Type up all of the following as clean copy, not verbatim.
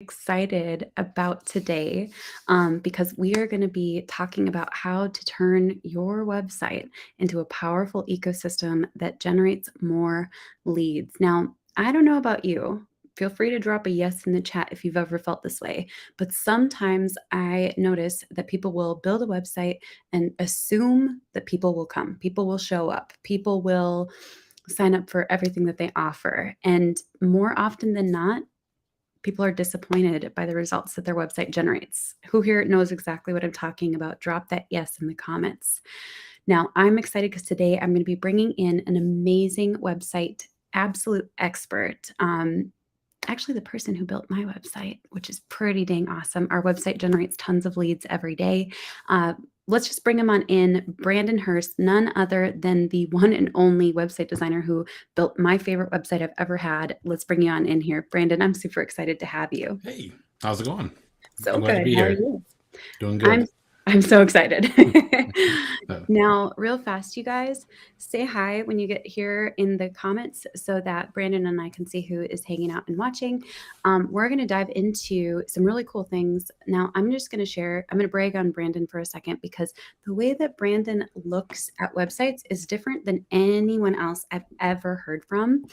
Excited about today because we are going to be talking about how to turn your website into a powerful ecosystem that generates more leads. Now, I don't know about you. Feel free to drop a yes in the chat if you've ever felt this way. But sometimes I notice that people will build a website and assume that people will come, people will show up, people will sign up for everything that they offer. And more often than not, people are disappointed by the results that their website generates. Who here knows exactly what I'm talking about? Drop that yes in the comments. Now, I'm excited because today I'm going to be bringing in an amazing website absolute expert. Actually, the person who built my website, which is pretty dang awesome. Our website generates tons of leads every day. Let's just bring him on in. Brandon Hirst, none other than the one and only website designer who built my favorite website I've ever had. Let's bring you on in here. Brandon, I'm super excited to have you. Hey, how's it going? So I'm glad to good. be How are here. you? Doing I'm good. I'm so excited. Uh, Now, real fast, you guys, say hi when you get here in the comments so that Brandon and I can see who is hanging out and watching. We're going to dive into some really cool things. Now, I'm going to brag on Brandon for a second because the way that Brandon looks at websites is different than anyone else I've ever heard from.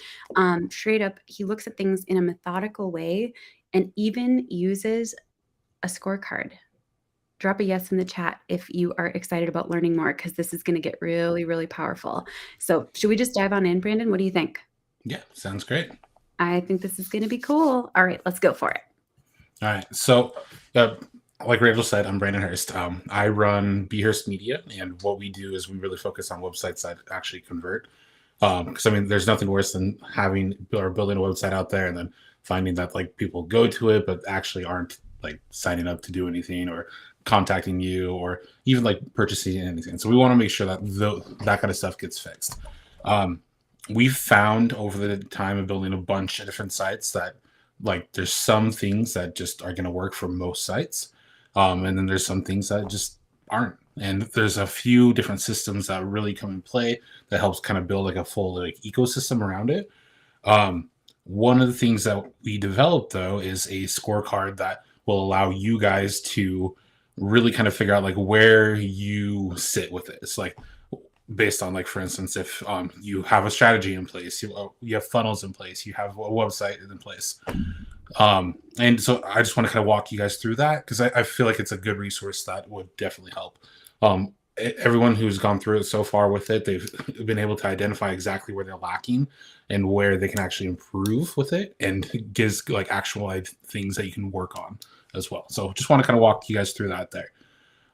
Straight up, he looks at things in a methodical way and even uses a scorecard. Drop a yes in the chat if you are excited about learning more because this is going to get really, really powerful. So, should we just dive on in, Brandon? What do you think? yeah, sounds great. I think this is going to be cool. All right, let's go for it. All right. So, uh, like Rachel said, I'm Brandon Hirst. I run B Hirst Media, and what we do is we really focus on websites that actually convert. Because I mean, there's nothing worse than having or building a website out there and then finding that like people go to it but actually aren't like signing up to do anything or contacting you or even like purchasing anything. So we want to make sure that that kind of stuff gets fixed. Um, we've found over the time of building a bunch of different sites that like there's some things that just are going to work for most sites, and then there's some things that just aren't. And there's a few different systems that really come in play that helps kind of build like a full like ecosystem around it. Um, One of the things that we developed though is a scorecard that will allow you guys to really kind of figure out like where you sit with it. It's like based on like for instance if you have a strategy in place, you have funnels in place, you have a website in place, and so I just want to kind of walk you guys through that because I feel like it's a good resource that would definitely help. Everyone who's gone through it so far with it, they've been able to identify exactly where they're lacking and where they can actually improve with it, and it gives like actual like, things that you can work on as well. So just want to kind of walk you guys through that there.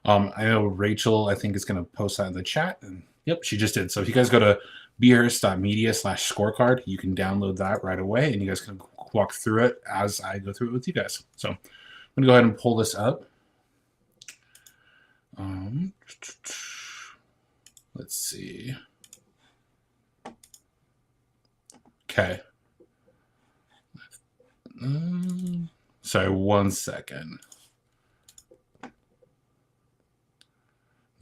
I know Rachel, I think, is going to post that in the chat. And yep, she just did. So if you guys go to bhurst.media/scorecard, you can download that right away and you guys can walk through it as I go through it with you guys. So I'm going to go ahead and pull this up. Let's see. Okay. Sorry, 1 second.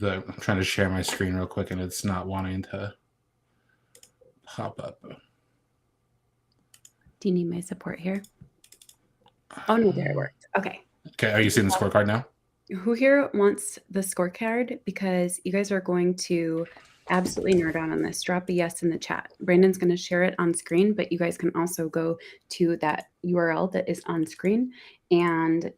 I'm trying to share my screen real quick and it's not wanting to pop up. Do you need my support here? Oh, no, there it worked. Okay. Okay, are you seeing the scorecard now? Who here wants the scorecard? Because you guys are going to absolutely nerd out on this. Drop a yes in the chat. Brandon's going to share it on screen, but you guys can also go to that URL that is on screen and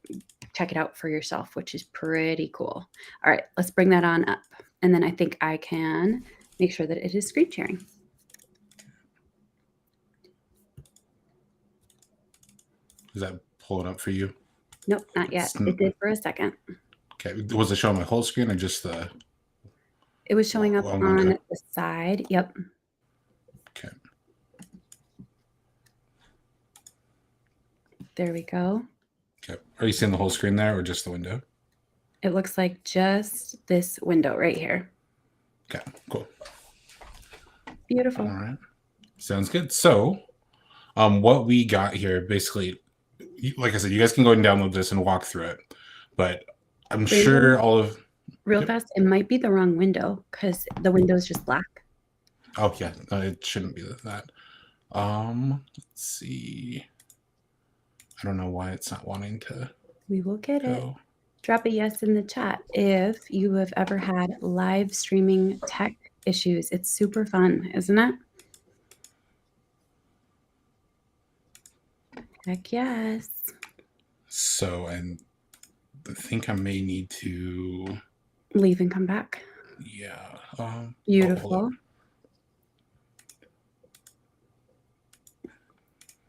check it out for yourself, which is pretty cool. All right, let's bring that on up. And then I think I can make sure that it is screen sharing. Is that pulling up for you? Nope, not yet. It did for a second. Okay, was it showing my whole screen or just the? It was showing up on the side. Yep. Okay. There we go. Okay. Are you seeing the whole screen there or just the window? It looks like just this window right here. Okay, cool. Beautiful. All right. Sounds good. So, what we got here, basically, like I said, you guys can go and download this and walk through it. But I'm sure all of... Real fast, it might be the wrong window because the window is just black. Oh, yeah. It shouldn't be that. Let's see. I don't know why it's not wanting to We will get it. go. Drop a yes in the chat if you have ever had live streaming tech issues. It's super fun, isn't it? Heck yes. So, and I think I may need to Leave and come back. Yeah. Beautiful.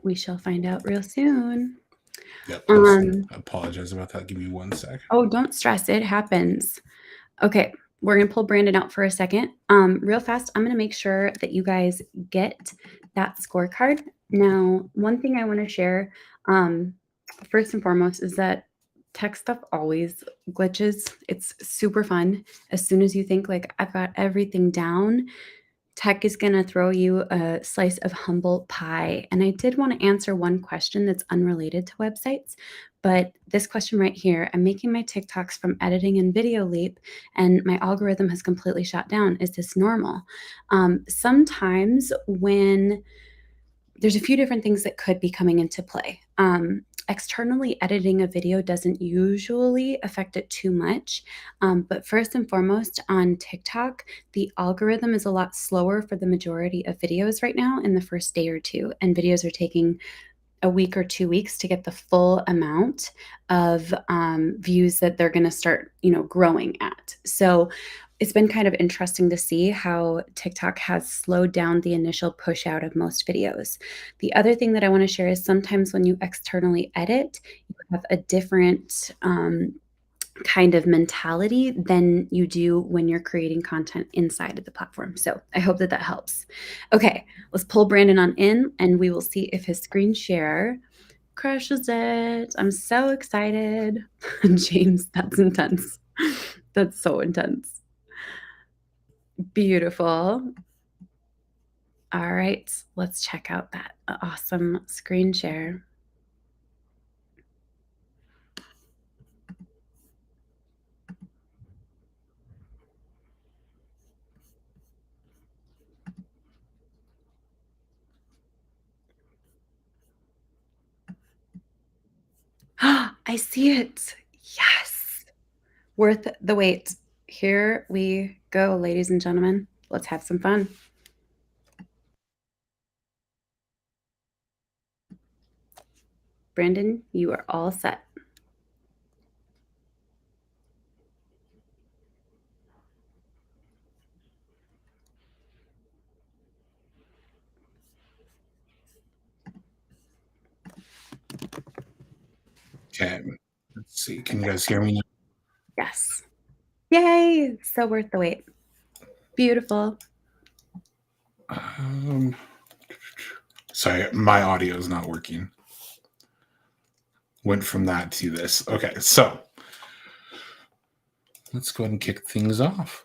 We shall find out real soon. Yep. I apologize about that. Give me 1 sec. Oh, don't stress. It happens. Okay. We're going to pull Brandon out for a second. Real fast, I'm going to make sure that you guys get that scorecard. Now, one thing I want to share, first and foremost, is that tech stuff always glitches. It's super fun. As soon as you think like I've got everything down, tech is going to throw you a slice of humble pie. And I did want to answer one question that's unrelated to websites, but this question right here, I'm making my TikToks from editing and Video Leap, and my algorithm has completely shut down. Is this normal? Sometimes when there's a few different things that could be coming into play. Externally editing a video doesn't usually affect it too much. But first and foremost, on TikTok, the algorithm is a lot slower for the majority of videos right now in the first day or two. And videos are taking a week or 2 weeks to get the full amount of views that they're going to start, growing at. So it's been kind of interesting to see how TikTok has slowed down the initial push out of most videos. The other thing that I want to share is sometimes when you externally edit, you have a different kind of mentality than you do when you're creating content inside of the platform. So I hope that helps. Okay, let's pull Brandon on in and we will see if his screen share crushes it. I'm so excited. James, that's intense. That's so intense. Beautiful. All right, let's check out that awesome screen share. I see it. Yes. Worth the wait. Here we go, ladies and gentlemen. Let's have some fun. Brandon, you are all set. Okay. Let's see. Can you guys hear me now? Yes. Yay. So worth the wait. Beautiful. Sorry, my audio is not working. Went from that to this. Okay, so let's go ahead and kick things off.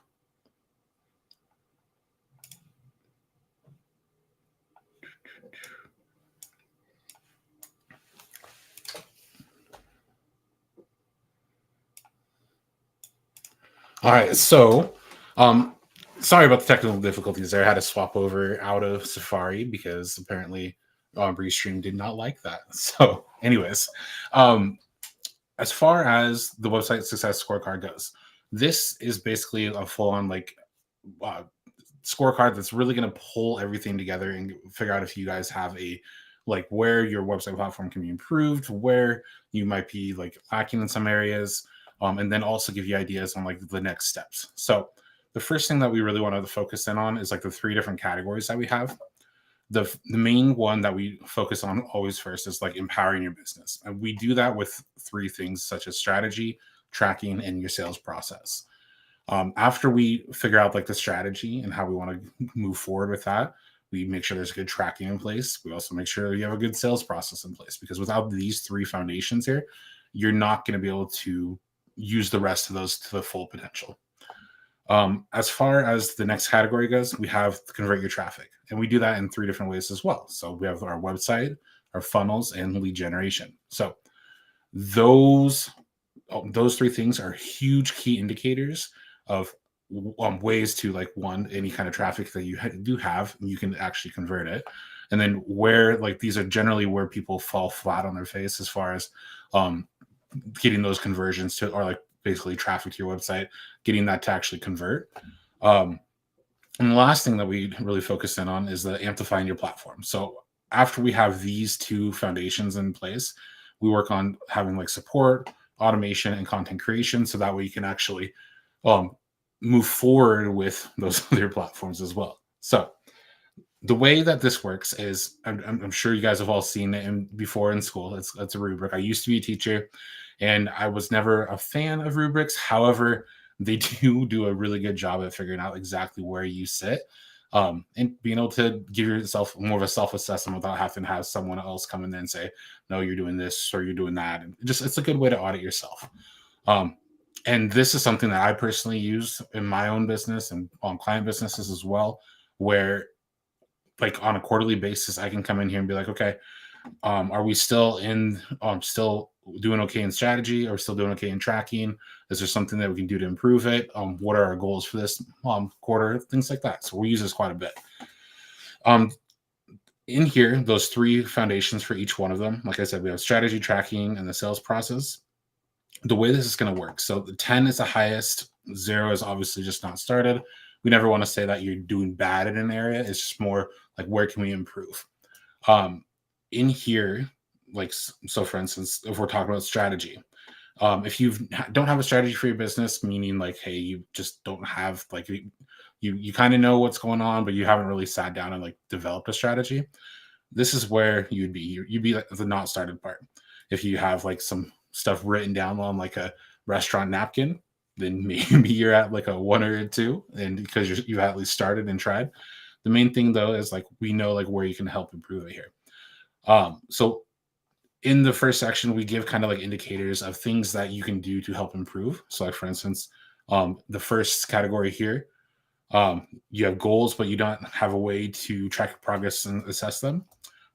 All right, so sorry about the technical difficulties there. I had to swap over out of Safari because apparently Restream did not like that. So, anyways, as far as the website success scorecard goes, this is basically a full-on scorecard that's really going to pull everything together and figure out if you guys have where your website platform can be improved, where you might be lacking in some areas, and then also give you ideas on the next steps. So the first thing that we really want to focus in on is the 3 different categories that we have. The main one that we focus on always first is empowering your business. And we do that with 3 things such as strategy, tracking, and your sales process. After we figure out the strategy and how we want to move forward with that, we make sure there's good tracking in place. We also make sure you have a good sales process in place, because without these 3 foundations here, you're not going to be able to use the rest of those to the full potential. As far as the next category goes, we have convert your traffic, and we do that in 3 different ways as well. So we have our website, our funnels, and lead generation. So those 3 things are huge key indicators of ways to any kind of traffic that you do have, you can actually convert it. And then where like these are generally where people fall flat on their face as far as um, getting those conversions to, or like basically traffic to your website, getting that to actually convert. Um, and the last thing that we really focus in on is the amplifying your platform. So after we have these two foundations in place, we work on having like support, automation, and content creation. So that way you can actually um, move forward with those other platforms as well. So the way that this works is I'm sure you guys have all seen it before in school. It's a rubric. I used to be a teacher and I was never a fan of rubrics. However, they do a really good job at figuring out exactly where you sit, and being able to give yourself more of a self-assessment without having to have someone else come in and say, no, you're doing this or you're doing that. And just it's a good way to audit yourself. Um, and this is something that I personally use in my own business and on client businesses as well, where like on a quarterly basis, I can come in here and be like, okay, are we still still doing okay in strategy? Are we still doing okay in tracking? Is there something that we can do to improve it? What are our goals for this quarter? Things like that. So we use this quite a bit. Um, in here, those three foundations for each one of them. Like I said, we have strategy, tracking, and the sales process. The way this is going to work. So the 10 is the highest. 0 is obviously just not started. We never want to say that you're doing bad in an area. It's just more like, where can we improve? In here, like, so for instance, if we're talking about strategy, if you don't have a strategy for your business, meaning like, hey, you just don't have like, you kind of know what's going on, but you haven't really sat down and like developed a strategy. This is where you'd be. You'd be like the not started part. If you have like some stuff written down on like a restaurant napkin, then maybe you're at like a 1 or a 2, and because you've at least started and tried. The main thing though is like we know like where you can help improve it here. So in the first section, we give kind of like indicators of things that you can do to help improve. So like for instance, the first category here, you have goals, but you don't have a way to track your progress and assess them.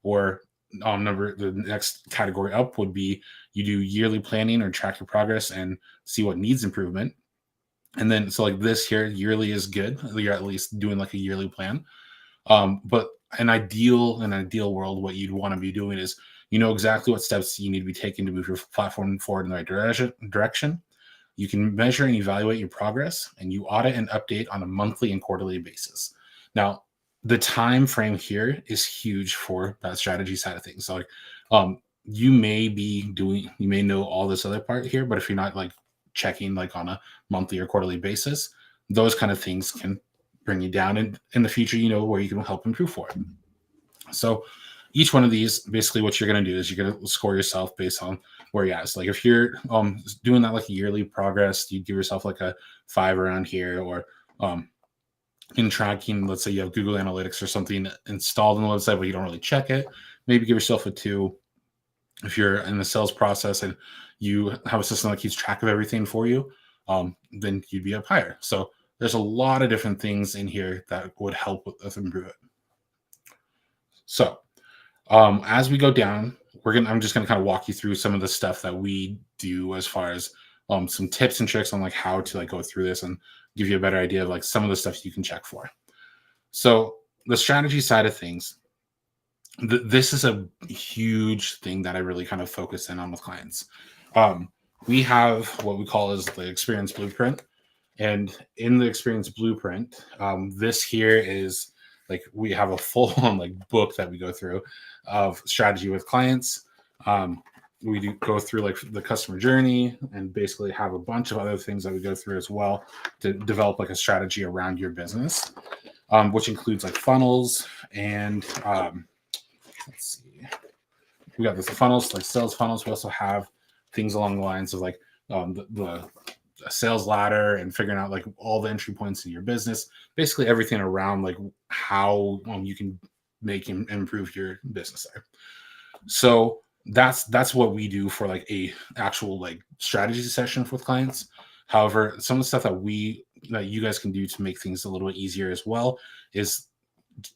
Or the next category up would be you do yearly planning or track your progress and see what needs improvement. And then so like this here, yearly is good. You're at least doing like a yearly plan. But an ideal world, what you'd want to be doing is you know exactly what steps you need to be taking to move your platform forward in the right direction. You can measure and evaluate your progress, and you audit and update on a monthly and quarterly basis. Now, the time frame here is huge for that strategy side of things. So, like, you may know all this other part here, but if you're not like checking like on a monthly or quarterly basis, those kind of things can bring you down. And in the future, you know where you can help improve for it. So each one of these, basically what you're going to do is you're going to score yourself based on where you're at. So like if you're doing that like a yearly progress, you give yourself like a 5 around here. Or in tracking, let's say you have Google Analytics or something installed on the website, but you don't really check it, maybe give yourself a 2. If you're in the sales process and you have a system that keeps track of everything for you, then you'd be up higher. So there's a lot of different things in here that would help with improve it. So as we go down, I'm just gonna kind of walk you through some of the stuff that we do as far as some tips and tricks on like how to like go through this and give you a better idea of like some of the stuff you can check for. So the strategy side of things, this is a huge thing that I really kind of focus in on with clients. We have what we call as the experience blueprint. And in the experience blueprint, this here is like we have a full on like book that we go through of strategy with clients. We do go through like the customer journey and basically have a bunch of other things that we go through as well to develop like a strategy around your business, which includes like funnels and let's see, we got this funnels like sales funnels. We also have things along the lines of like the sales ladder and figuring out like all the entry points in your business, basically everything around like how you can make and improve your business there. So that's what we do for like a actual like strategy session with clients. However, some of the stuff that you guys can do to make things a little bit easier as well is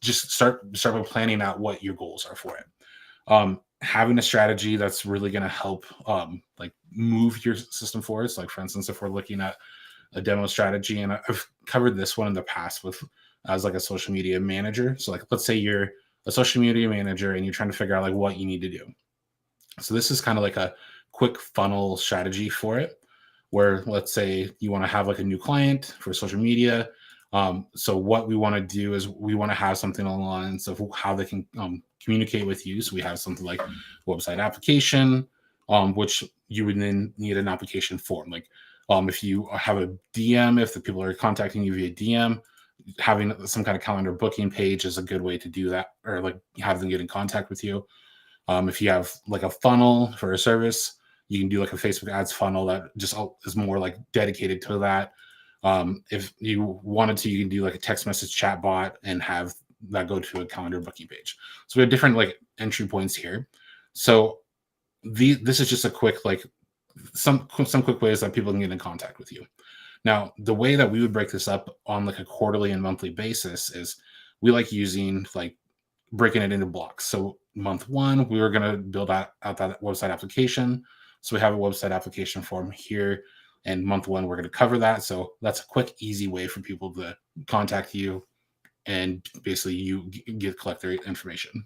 just start by planning out what your goals are for it. Having a strategy that's really going to help like move your system forward. So like for instance, if we're looking at a demo strategy, and I've covered this one in the past with as like a social media manager. So like let's say you're a social media manager and you're trying to figure out like what you need to do. So this is kind of like a quick funnel strategy for it, where let's say you want to have like a new client for social media. So what we want to do is we want to have something along the lines of how they can communicate with you. So we have something like website application, which you would then need an application form. Like if you have a DM, if the people are contacting you via DM, having some kind of calendar booking page is a good way to do that, or like have them get in contact with you. If you have like a funnel for a service, you can do like a Facebook ads funnel that just is more like dedicated to that. If you wanted to, you can do like a text message chat bot and have that go to a calendar booking page. So we have different like entry points here. So this is just a quick like some quick ways that people can get in contact with you. Now, the way that we would break this up on like a quarterly and monthly basis is we like using like breaking it into blocks. So month one, we were going to build out that website application. So we have a website application form here. And month one, we're going to cover that. So that's a quick, easy way for people to contact you and basically you collect their information.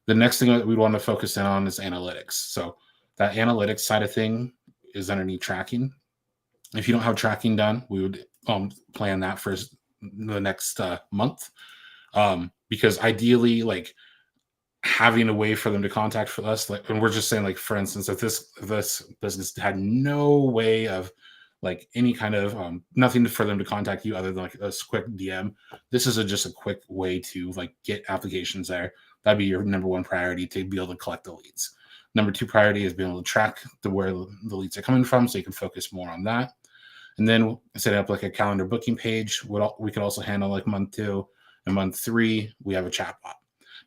The next thing that we want to focus in on is analytics. So that analytics side of thing is underneath tracking. If you don't have tracking done, we would plan that for the next month. Because ideally, like having a way for them to contact for us, like, and we're just saying, like, for instance, if this business had no way of like any kind of nothing for them to contact you other than like a quick DM, this is just a quick way to like get applications there. That'd be your number one priority, to be able to collect the leads. Number two priority is being able to track where the leads are coming from, so you can focus more on that. And then set up like a calendar booking page. We could also handle like month 2 and month 3. We have a chatbot.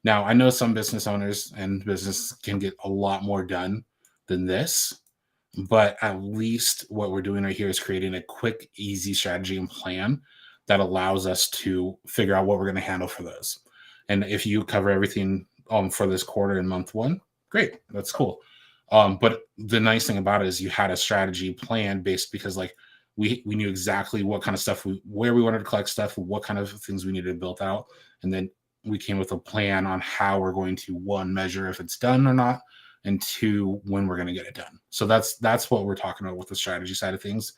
Now, I know some business owners and business can get a lot more done than this, but at least what we're doing right here is creating a quick, easy strategy and plan that allows us to figure out what we're going to handle for those. And if you cover everything for this quarter in month 1, great, that's cool. But the nice thing about it is you had a strategy plan based, because like we knew exactly what kind of stuff where we wanted to collect stuff, what kind of things we needed to build out, and then we came with a plan on how we're going to, 1, measure if it's done or not, and 2, when we're going to get it done. So that's what we're talking about with the strategy side of things.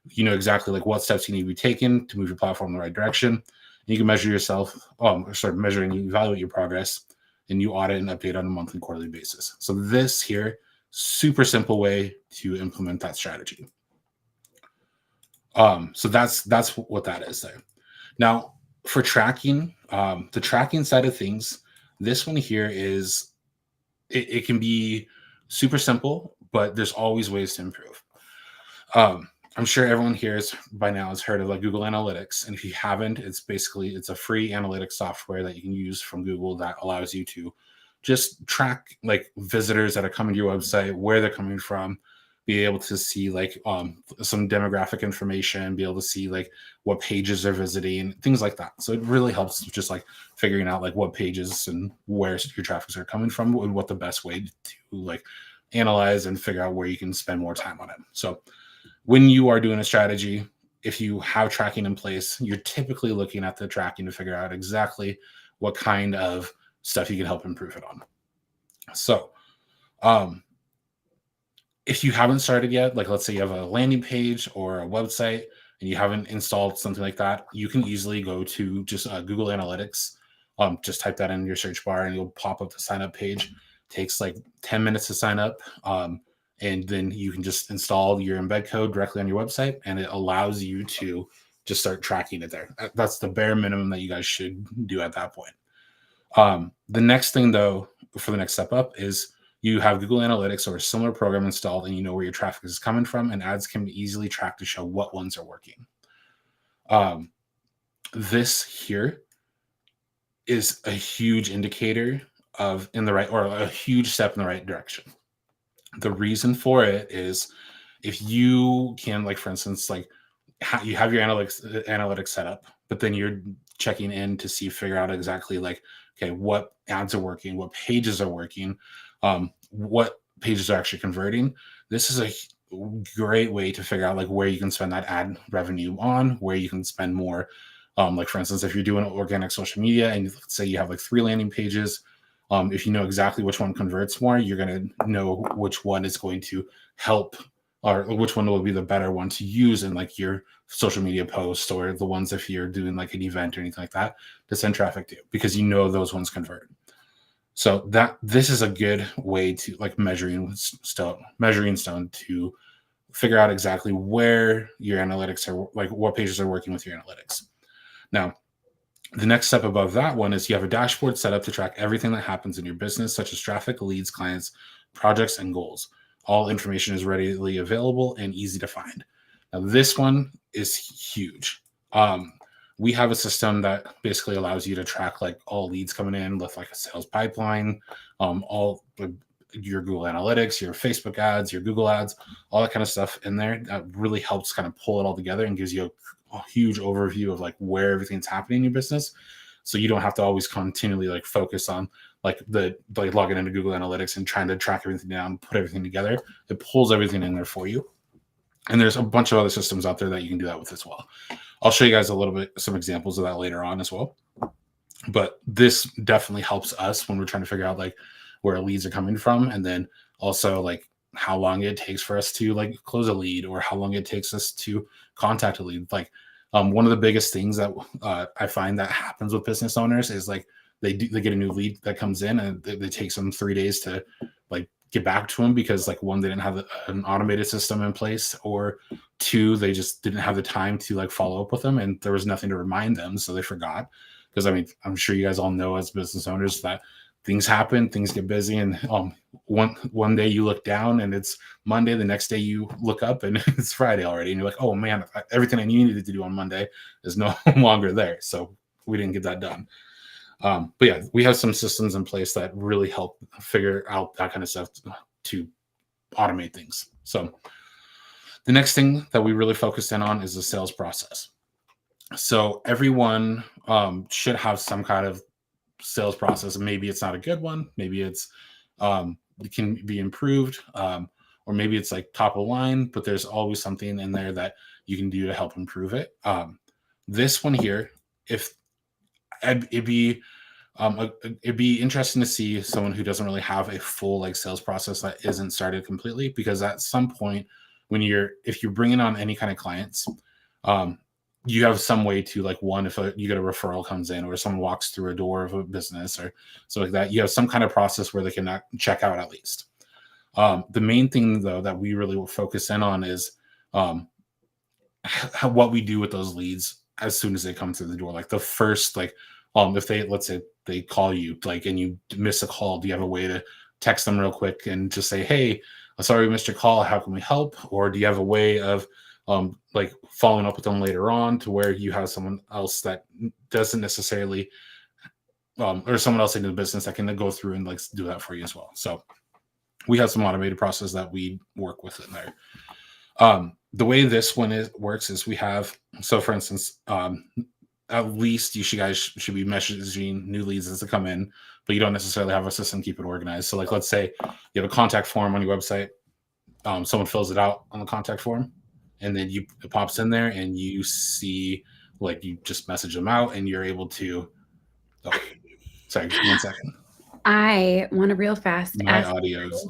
You know exactly like what steps you need to be taken to move your platform in the right direction. And you can measure yourself, start measuring, you evaluate your progress, and you audit and update on a monthly and quarterly basis. So this here, super simple way to implement that strategy. So that's what that is there. Now, for tracking, the tracking side of things, this one here is, it can be super simple, but there's always ways to improve. I'm sure everyone here by now has heard of like Google Analytics. And if you haven't, it's a free analytics software that you can use from Google that allows you to just track like visitors that are coming to your website, where they're coming from, be able to see like some demographic information, be able to see like what pages they're visiting, things like that. So it really helps just like figuring out like what pages and where your traffics are coming from, and what the best way to like analyze and figure out where you can spend more time on it. So when you are doing a strategy, if you have tracking in place, you're typically looking at the tracking to figure out exactly what kind of stuff you can help improve it on. So if you haven't started yet, like let's say you have a landing page or a website and you haven't installed something like that, you can easily go to just Google Analytics. Just type that in your search bar and you'll pop up the sign up page. Takes like 10 minutes to sign up. And then you can just install your embed code directly on your website, and it allows you to just start tracking it there. That's the bare minimum that you guys should do at that point. The next thing though, for the next step up, is you have Google Analytics or a similar program installed, and you know where your traffic is coming from, and ads can be easily tracked to show what ones are working. This here is a huge indicator of a huge step in the right direction. The reason for it is if you can, like, for instance, like you have your analytics set up, but then you're checking in to figure out exactly like, okay, what ads are working, what pages are working, what pages are actually converting. This is a great way to figure out like where you can spend that ad revenue on, where you can spend more Like for instance, if you're doing organic social media and let's say you have like 3 landing pages, if you know exactly which one converts more, you're going to know which one is going to help, or which one will be the better one to use in like your social media posts, or the ones if you're doing like an event or anything like that to send traffic to, because you know those ones convert. So that this is a good way to like measuring stone to figure out exactly where your analytics are, like what pages are working with your analytics. Now, the next step above that one is you have a dashboard set up to track everything that happens in your business, such as traffic, leads, clients, projects, and goals. All information is readily available and easy to find. Now, this one is huge. We have a system that basically allows you to track like all leads coming in with like a sales pipeline, all your Google Analytics, your Facebook ads, your Google ads, all that kind of stuff in there. That really helps kind of pull it all together and gives you a huge overview of like where everything's happening in your business. So you don't have to always continually like focus on like logging into Google Analytics and trying to track everything down, put everything together. It pulls everything in there for you. And there's a bunch of other systems out there that you can do that with as well. I'll show you guys a little bit, some examples of that later on as well. But this definitely helps us when we're trying to figure out like where leads are coming from. And then also like how long it takes for us to like close a lead, or how long it takes us to contact a lead. Like one of the biggest things that I find that happens with business owners is like they get a new lead that comes in, and it takes them 3 days to like get back to them, because like one, they didn't have an automated system in place, or two, they just didn't have the time to like follow up with them, and there was nothing to remind them, so they forgot. Because I mean, I'm sure you guys all know as business owners that things happen, things get busy, and one day you look down and it's Monday, the next day you look up and it's Friday already, and you're like, oh man, everything I needed to do on Monday is no longer there, so we didn't get that done. But yeah, we have some systems in place that really help figure out that kind of stuff to automate things. So the next thing that we really focused in on is the sales process. So everyone should have some kind of sales process. Maybe it's not a good one. Maybe it can be improved, or maybe it's like top of line, but there's always something in there that you can do to help improve it. This one here, if it'd be interesting to see someone who doesn't really have a full like sales process that isn't started completely, because at some point if you're bringing on any kind of clients, you have some way to like, one, if you get a referral comes in, or someone walks through a door of a business or something like that, you have some kind of process where they can check out at least. The main thing though that we really will focus in on is what we do with those leads as soon as they come through the door. Like the first, like if they, let's say they call you like and you miss a call, do you have a way to text them real quick and just say, hey, sorry we missed your call, how can we help? Or do you have a way of like following up with them later on to where you have someone else that doesn't necessarily or someone else in the business that can go through and like do that for you as well. So we have some automated process that we work with in there. The way this one works is we have, so for instance, at least you guys should be messaging new leads as they come in, but you don't necessarily have a system to keep it organized. So like, let's say you have a contact form on your website. Someone fills it out on the contact form, and then it pops in there, and you see like you just message them out, and you're able to. Oh, sorry, 1 second. I want to real fast My ask audio's.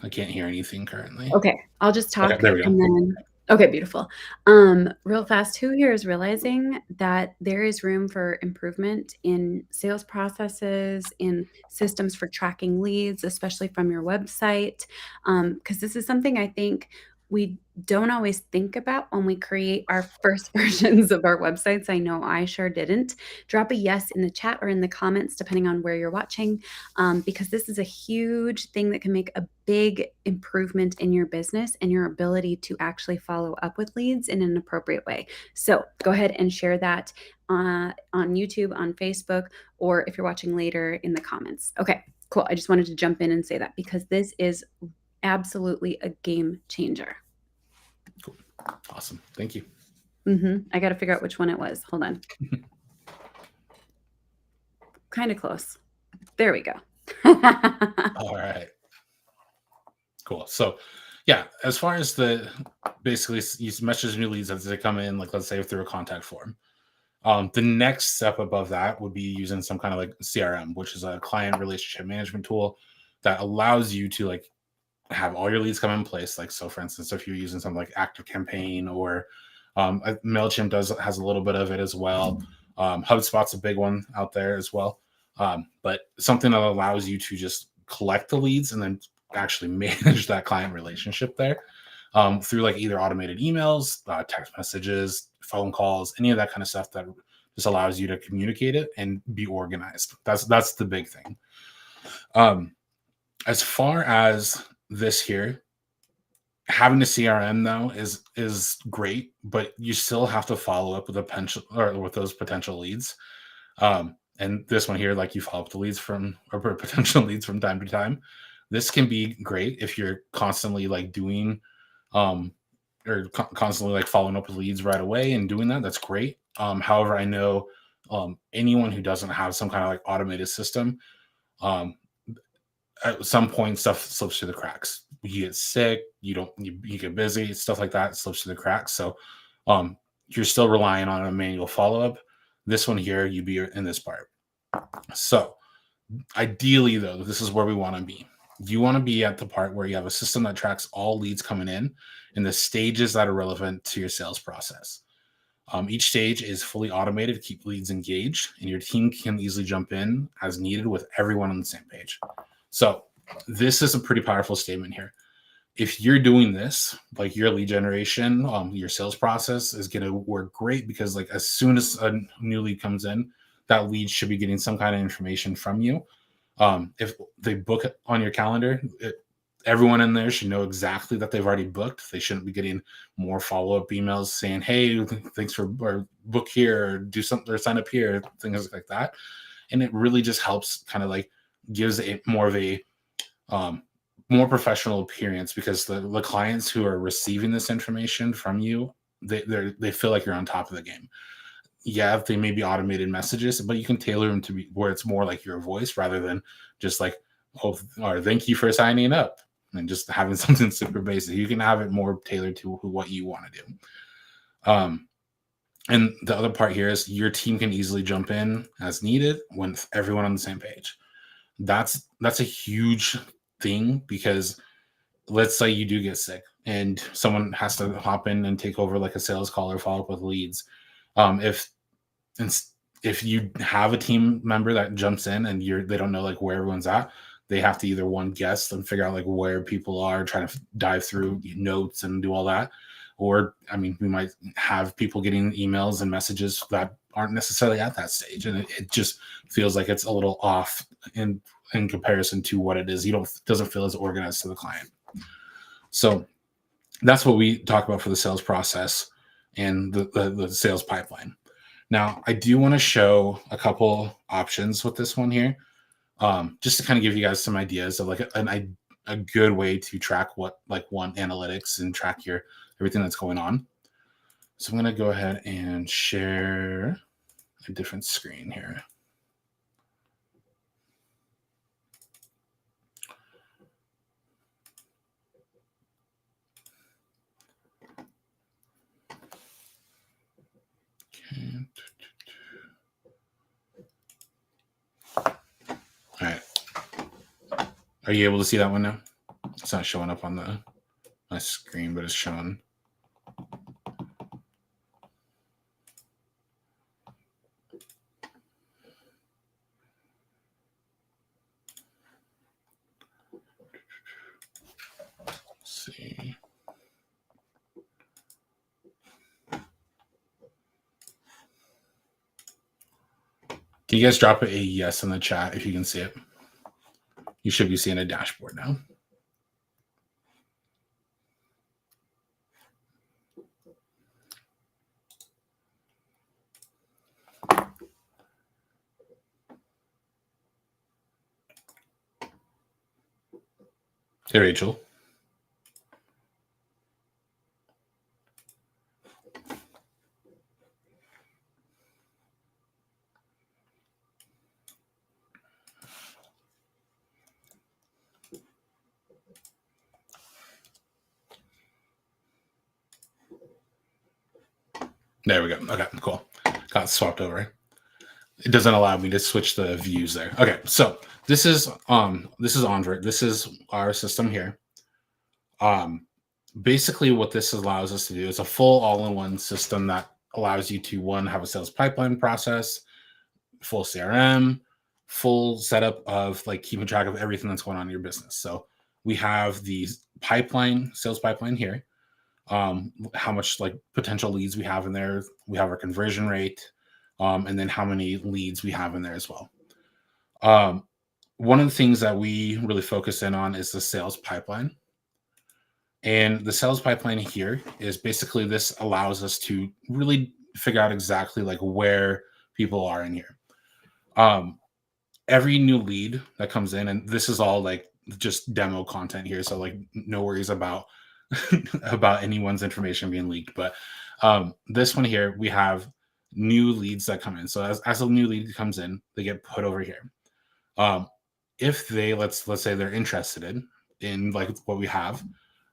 I can't hear anything currently. Okay, I'll just talk. Okay, there we go. And then, okay, beautiful. Real fast, who here is realizing that there is room for improvement in sales processes, in systems for tracking leads, especially from your website? Because this is something I think we don't always think about when we create our first versions of our websites. I know I sure didn't. Drop a yes in the chat or in the comments, depending on where you're watching, because this is a huge thing that can make a big improvement in your business and your ability to actually follow up with leads in an appropriate way. So go ahead and share that on YouTube, on Facebook, or if you're watching later, in the comments. Okay, cool. I just wanted to jump in and say that because this is absolutely a game changer. Cool. Awesome. Thank you. I got to figure out which one it was. Hold on. Kind of close. There we go. All right. Cool. So yeah, as far as basically you message new leads as they come in, like let's say through a contact form. The next step above that would be using some kind of like CRM, which is a client relationship management tool that allows you to like have all your leads come in place. Like, so for instance, if you're using something like Active Campaign or MailChimp has a little bit of it as well. HubSpot's a big one out there as well. But something that allows you to just collect the leads and then actually manage that client relationship there through like either automated emails, text messages, phone calls, any of that kind of stuff that just allows you to communicate it and be organized. That's the big thing. As far as this here, having a CRM though is great, but you still have to follow up with a potential or with those potential leads. And this one here, like you follow up the leads from or potential leads from time to time. This can be great if you're constantly like doing or constantly like following up with leads right away and doing that. That's great. However, I know anyone who doesn't have some kind of like automated system, um, at some point stuff slips through the cracks. You get sick, you get busy, stuff like that slips through the cracks. So you're still relying on a manual follow-up. This one here, you be in this part. So ideally though, this is where we want to be. You want to be at the part where you have a system that tracks all leads coming in and the stages that are relevant to your sales process. Each stage is fully automated to keep leads engaged, and your team can easily jump in as needed with everyone on the same page. So this is a pretty powerful statement here. If you're doing this, like your lead generation, your sales process is going to work great because like as soon as a new lead comes in, that lead should be getting some kind of information from you. If they book it on your calendar, everyone in there should know exactly that they've already booked. They shouldn't be getting more follow-up emails saying, hey, thanks for or book here or do something or sign up here, things like that. And it really just helps kind of like gives it more of a more professional appearance because the clients who are receiving this information from you, they feel like you're on top of the game. Yeah, they may be automated messages, but you can tailor them to be where it's more like your voice rather than just like, oh, or thank you for signing up and just having something super basic. You can have it more tailored to what you want to do. And the other part here is your team can easily jump in as needed when everyone on the same page. That's a huge thing because let's say you do get sick and someone has to hop in and take over like a sales call or follow up with leads. If you have a team member that jumps in and they don't know like where everyone's at, they have to either one guess and figure out like where people are, trying to dive through notes and do all that. Or, I mean, we might have people getting emails and messages that aren't necessarily at that stage. And it just feels like it's a little off in comparison to what it is. Doesn't feel as organized to the client. So that's what we talk about for the sales process and the sales pipeline. Now, I do want to show a couple options with this one here, just to kind of give you guys some ideas of like a good way to track what like one analytics and track everything that's going on. So I'm going to go ahead and share a different screen here. Okay. All right. Are you able to see that one now? It's not showing up on my screen, but it's showing. Let's see. Can you guys drop a yes in the chat if you can see it? You should be seeing a dashboard now. Hey, Rachel. There we go. Okay, cool. got swapped over. It doesn't allow me to switch the views there. Okay, so this is Onvert. This is our system here. Basically what this allows us to do is a full all-in-one system that allows you to, one, have a sales pipeline process, full CRM, full setup of like keeping track of everything that's going on in your business. So we have the pipeline, sales pipeline here, how much like potential leads we have in there. We have our conversion rate, and then how many leads we have in there as well. One of the things that we really focus in on is the sales pipeline. And the sales pipeline here is basically, this allows us to really figure out exactly like where people are in here. Every new lead that comes in, and this is all like just demo content here, so like no worries about about anyone's information being leaked. But this one here, we have new leads that come in. So as a new lead comes in, they get put over here. If they let's say they're interested in like what we have,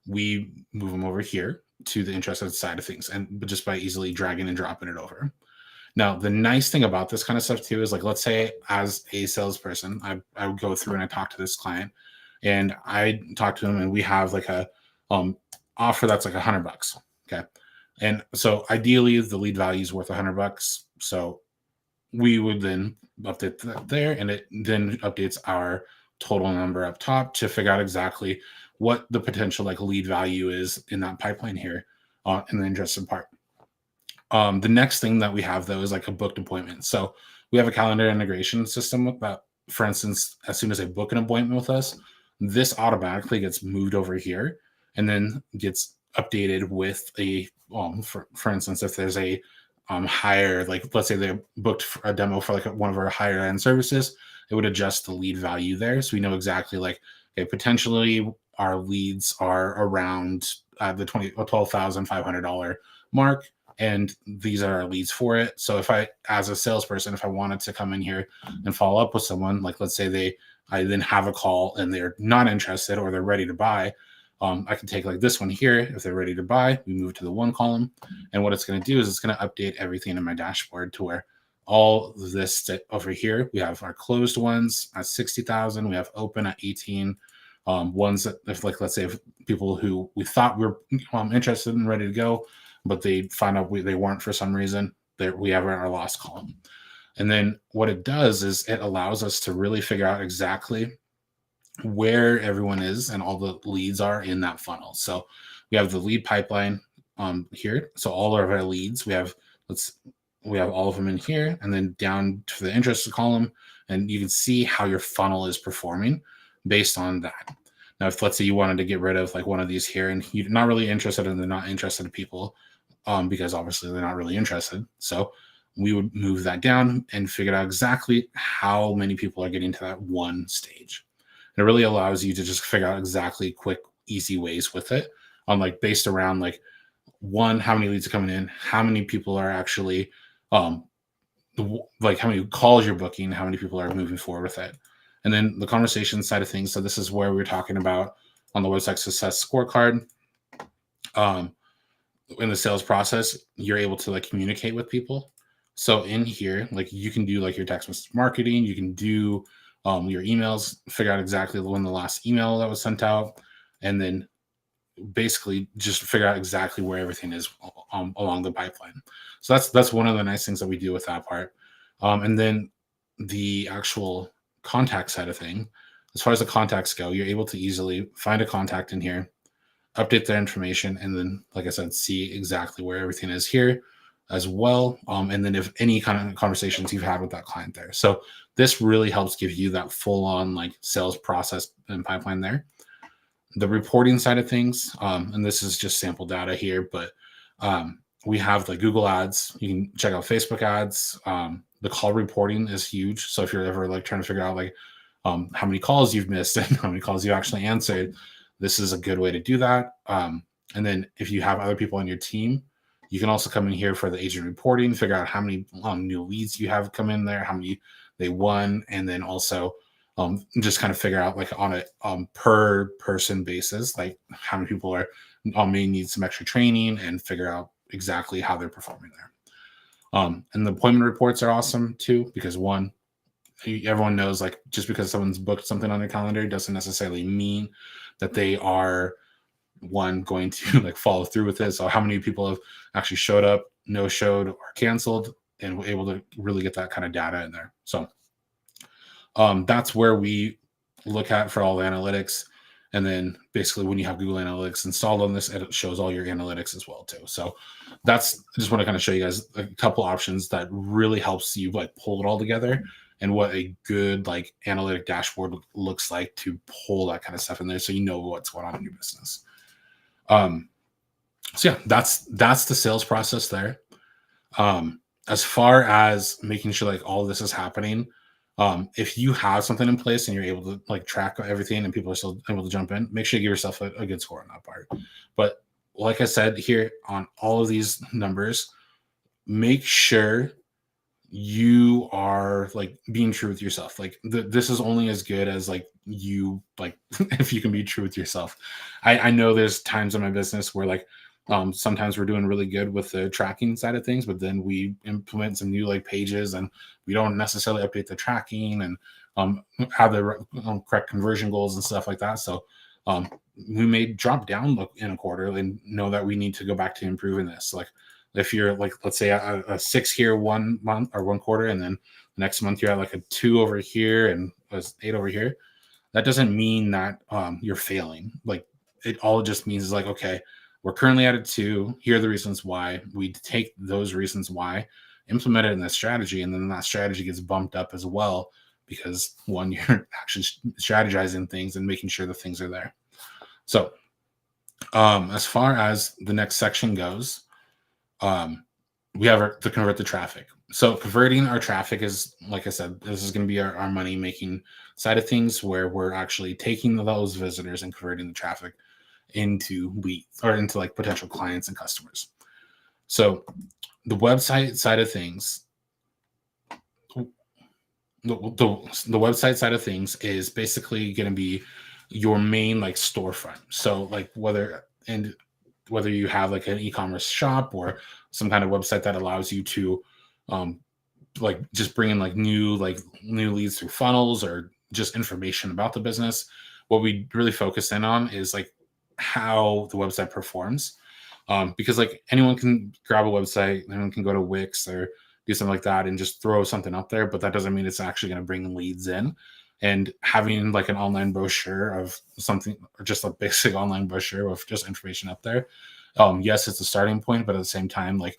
we move them over here to the interested side of things, and just by easily dragging and dropping it over. Now, the nice thing about this kind of stuff too is, like, let's say as a salesperson, I would go through and I talk to this client, and I talk to him, and we have like a offer that's like $100. Okay. And so ideally the lead value is worth $100. So we would then update that there, and it then updates our total number up top to figure out exactly what the potential like lead value is in that pipeline here, in the interested part. The next thing that we have though is like a booked appointment. So we have a calendar integration system that, for instance, as soon as they book an appointment with us, this automatically gets moved over here and then gets updated with a, for instance, if there's a higher, like let's say they booked a demo for like one of our higher end services, it would adjust the lead value there. So we know exactly like, okay, potentially our leads are around the $12,500 mark, and these are our leads for it. So if I, as a salesperson, if I wanted to come in here and follow up with someone, like let's say I then have a call and they're not interested or they're ready to buy, I can take like this one here. If they're ready to buy, we move to the one column, and what it's going to do is it's going to update everything in my dashboard to where all this over here, we have our closed ones at 60,000, we have open at 18. Ones that, if like, let's say if people who we thought were interested and ready to go, but they find out they weren't for some reason, that we have our lost column. And then what it does is it allows us to really figure out exactly where everyone is and all the leads are in that funnel. So we have the lead pipeline here. So all of our leads, we have all of them in here, and then down to the interested column, and you can see how your funnel is performing based on that. Now, if let's say you wanted to get rid of like one of these here, and you're not really interested in the not interested people, because obviously they're not really interested. So we would move that down and figure out exactly how many people are getting to that one stage. And it really allows you to just figure out exactly quick, easy ways with it, on like based around like, one, how many leads are coming in, how many people are actually like how many calls you're booking, how many people are moving forward with it. And then the conversation side of things. So this is where we're talking about on the website success scorecard. In the sales process, you're able to like communicate with people. So in here, like you can do like your text message marketing, you can do your emails, figure out exactly when the last email that was sent out, and then basically just figure out exactly where everything is along the pipeline. So that's one of the nice things that we do with that part. And then the actual contact side of thing, as far as the contacts go, you're able to easily find a contact in here, update their information, and then, like I said, see exactly where everything is here as well. And then if any kind of conversations you've had with that client there. So this really helps give you that full on like sales process and pipeline there. The reporting side of things, and this is just sample data here, but we have like Google ads. You can check out Facebook ads. The call reporting is huge. So if you're ever like trying to figure out like how many calls you've missed and how many calls you actually answered, this is a good way to do that. And then if you have other people on your team, you can also come in here for the agent reporting, figure out how many new leads you have come in there, how many they won, and then also just kind of figure out like on a per person basis, like how many people are may need some extra training, and figure out exactly how they're performing there. And the appointment reports are awesome too, because one, everyone knows like just because someone's booked something on their calendar doesn't necessarily mean that they are one going to like follow through with this. So how many people have actually showed up, no showed, or canceled, and we're able to really get that kind of data in there. So that's where we look at for all the analytics. And then basically when you have Google Analytics installed on this, it shows all your analytics as well too. So that's, I just want to kind of show you guys a couple options that really helps you like pull it all together and what a good like analytic dashboard looks like to pull that kind of stuff in there. So you know what's going on in your business. So yeah, that's the sales process there. As far as making sure like all of this is happening, if you have something in place and you're able to like track everything and people are still able to jump in, make sure you give yourself a good score on that part. But like I said here on all of these numbers, make sure you are like being true with yourself. Like this is only as good as like you like if you can be true with yourself. I know there's times in my business where like sometimes we're doing really good with the tracking side of things, but then we implement some new like pages and we don't necessarily update the tracking and have the correct conversion goals and stuff like that. So we may drop down in a quarter and know that we need to go back to improving this. Like if you're like, let's say a 6 here 1 month or 1 quarter, and then the next month you're at like a 2 over here and a 8 over here, that doesn't mean that you're failing. Like it all just means is like, okay, we're currently at a 2. Here are the reasons why. We take those reasons why, implement it in that strategy, and then that strategy gets bumped up as well because one, you're actually strategizing things and making sure the things are there. So as far as the next section goes, we have to convert the traffic. So converting our traffic is, like I said, this is going to be our money making side of things where we're actually taking those visitors and converting the traffic into leads or into like potential clients and customers. So the website side of things, the website side of things is basically going to be your main like storefront. So like whether you have like an e-commerce shop or some kind of website that allows you to like just bring in like new leads through funnels or just information about the business, what we really focus in on is like how the website performs. Because like anyone can grab a website, anyone can go to Wix or do something like that and just throw something up there, but that doesn't mean it's actually going to bring leads in. And having like an online brochure of something, or just a basic online brochure with just information up there, yes, it's a starting point, but at the same time, like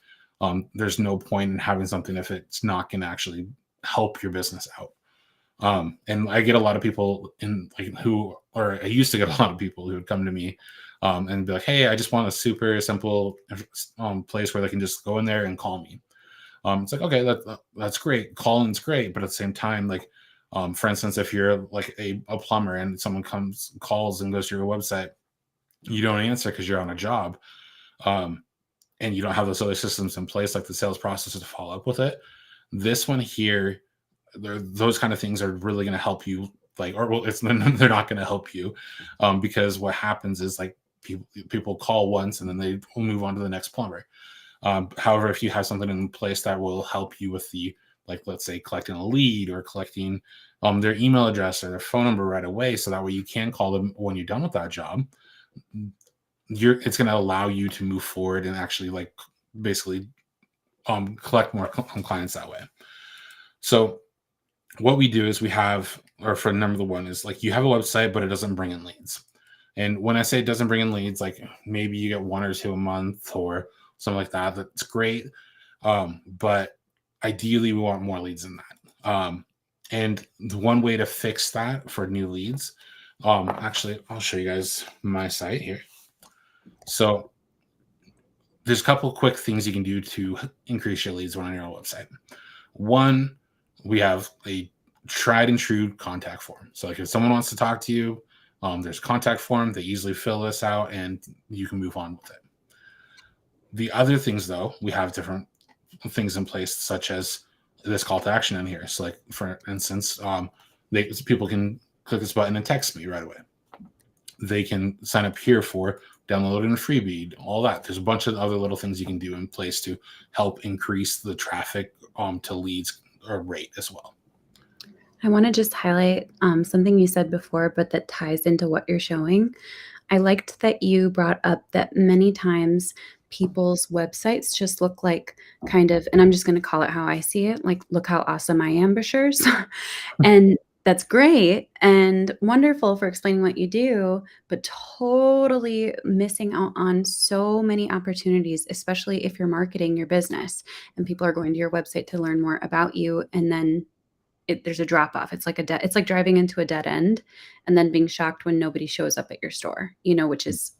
there's no point in having something if it's not going to actually help your business out. And I get a lot of people I used to get a lot of people who would come to me and be like, hey, I just want a super simple place where they can just go in there and call me. It's like, okay, that's great. Calling's great. But at the same time, like, for instance, if you're like a plumber and someone calls and goes to your website, you don't answer because you're on a job. And you don't have those other systems in place, like the sales process to follow up with it. This one here, those kind of things are really going to help you. Like, or well, they're not going to help you because what happens is like people call once and then they will move on to the next plumber. However, if you have something in place that will help you with the, like, let's say collecting a lead or collecting their email address or their phone number right away, so that way you can call them when you're done with that job, it's going to allow you to move forward and actually like basically collect more clients that way. So what we do is for number one is like you have a website, but it doesn't bring in leads. And when I say it doesn't bring in leads, like maybe you get 1 or 2 a month or something like that. That's great. But ideally we want more leads than that. And the one way to fix that for new leads, actually, I'll show you guys my site here. So there's a couple quick things you can do to increase your leads on your website. One, we have a tried and true contact form. So like if someone wants to talk to you, there's a contact form. They easily fill this out and you can move on with it. The other things though, we have different things in place, such as this call to action in here. So like for instance, people can click this button and text me right away. They can sign up here for downloading a freebie, all that. There's a bunch of other little things you can do in place to help increase the traffic to leads or rate as well. I want to just highlight something you said before, but that ties into what you're showing. I liked that you brought up that many times people's websites just look like kind of, and I'm just going to call it how I see it, like, look how awesome I am, Bashers. And that's great and wonderful for explaining what you do, but totally missing out on so many opportunities, especially if you're marketing your business and people are going to your website to learn more about you. And then there's a drop off. It's like it's like driving into a dead end and then being shocked when nobody shows up at your store, which is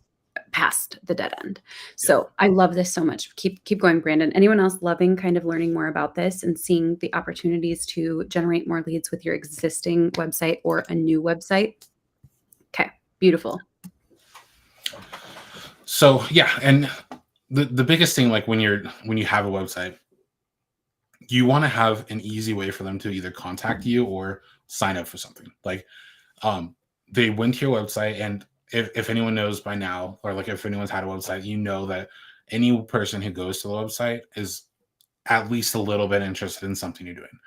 past the dead end. Yep. So I love this so much. Keep going, Brandon. Anyone else loving kind of learning more about this and seeing the opportunities to generate more leads with your existing website or a new website? Okay, beautiful. So yeah, and the biggest thing, like when you have a website, you want to have an easy way for them to either contact you or sign up for something. Like they went to your website, and if anyone knows by now, or like if anyone's had a website, you know that any person who goes to the website is at least a little bit interested in something you're doing.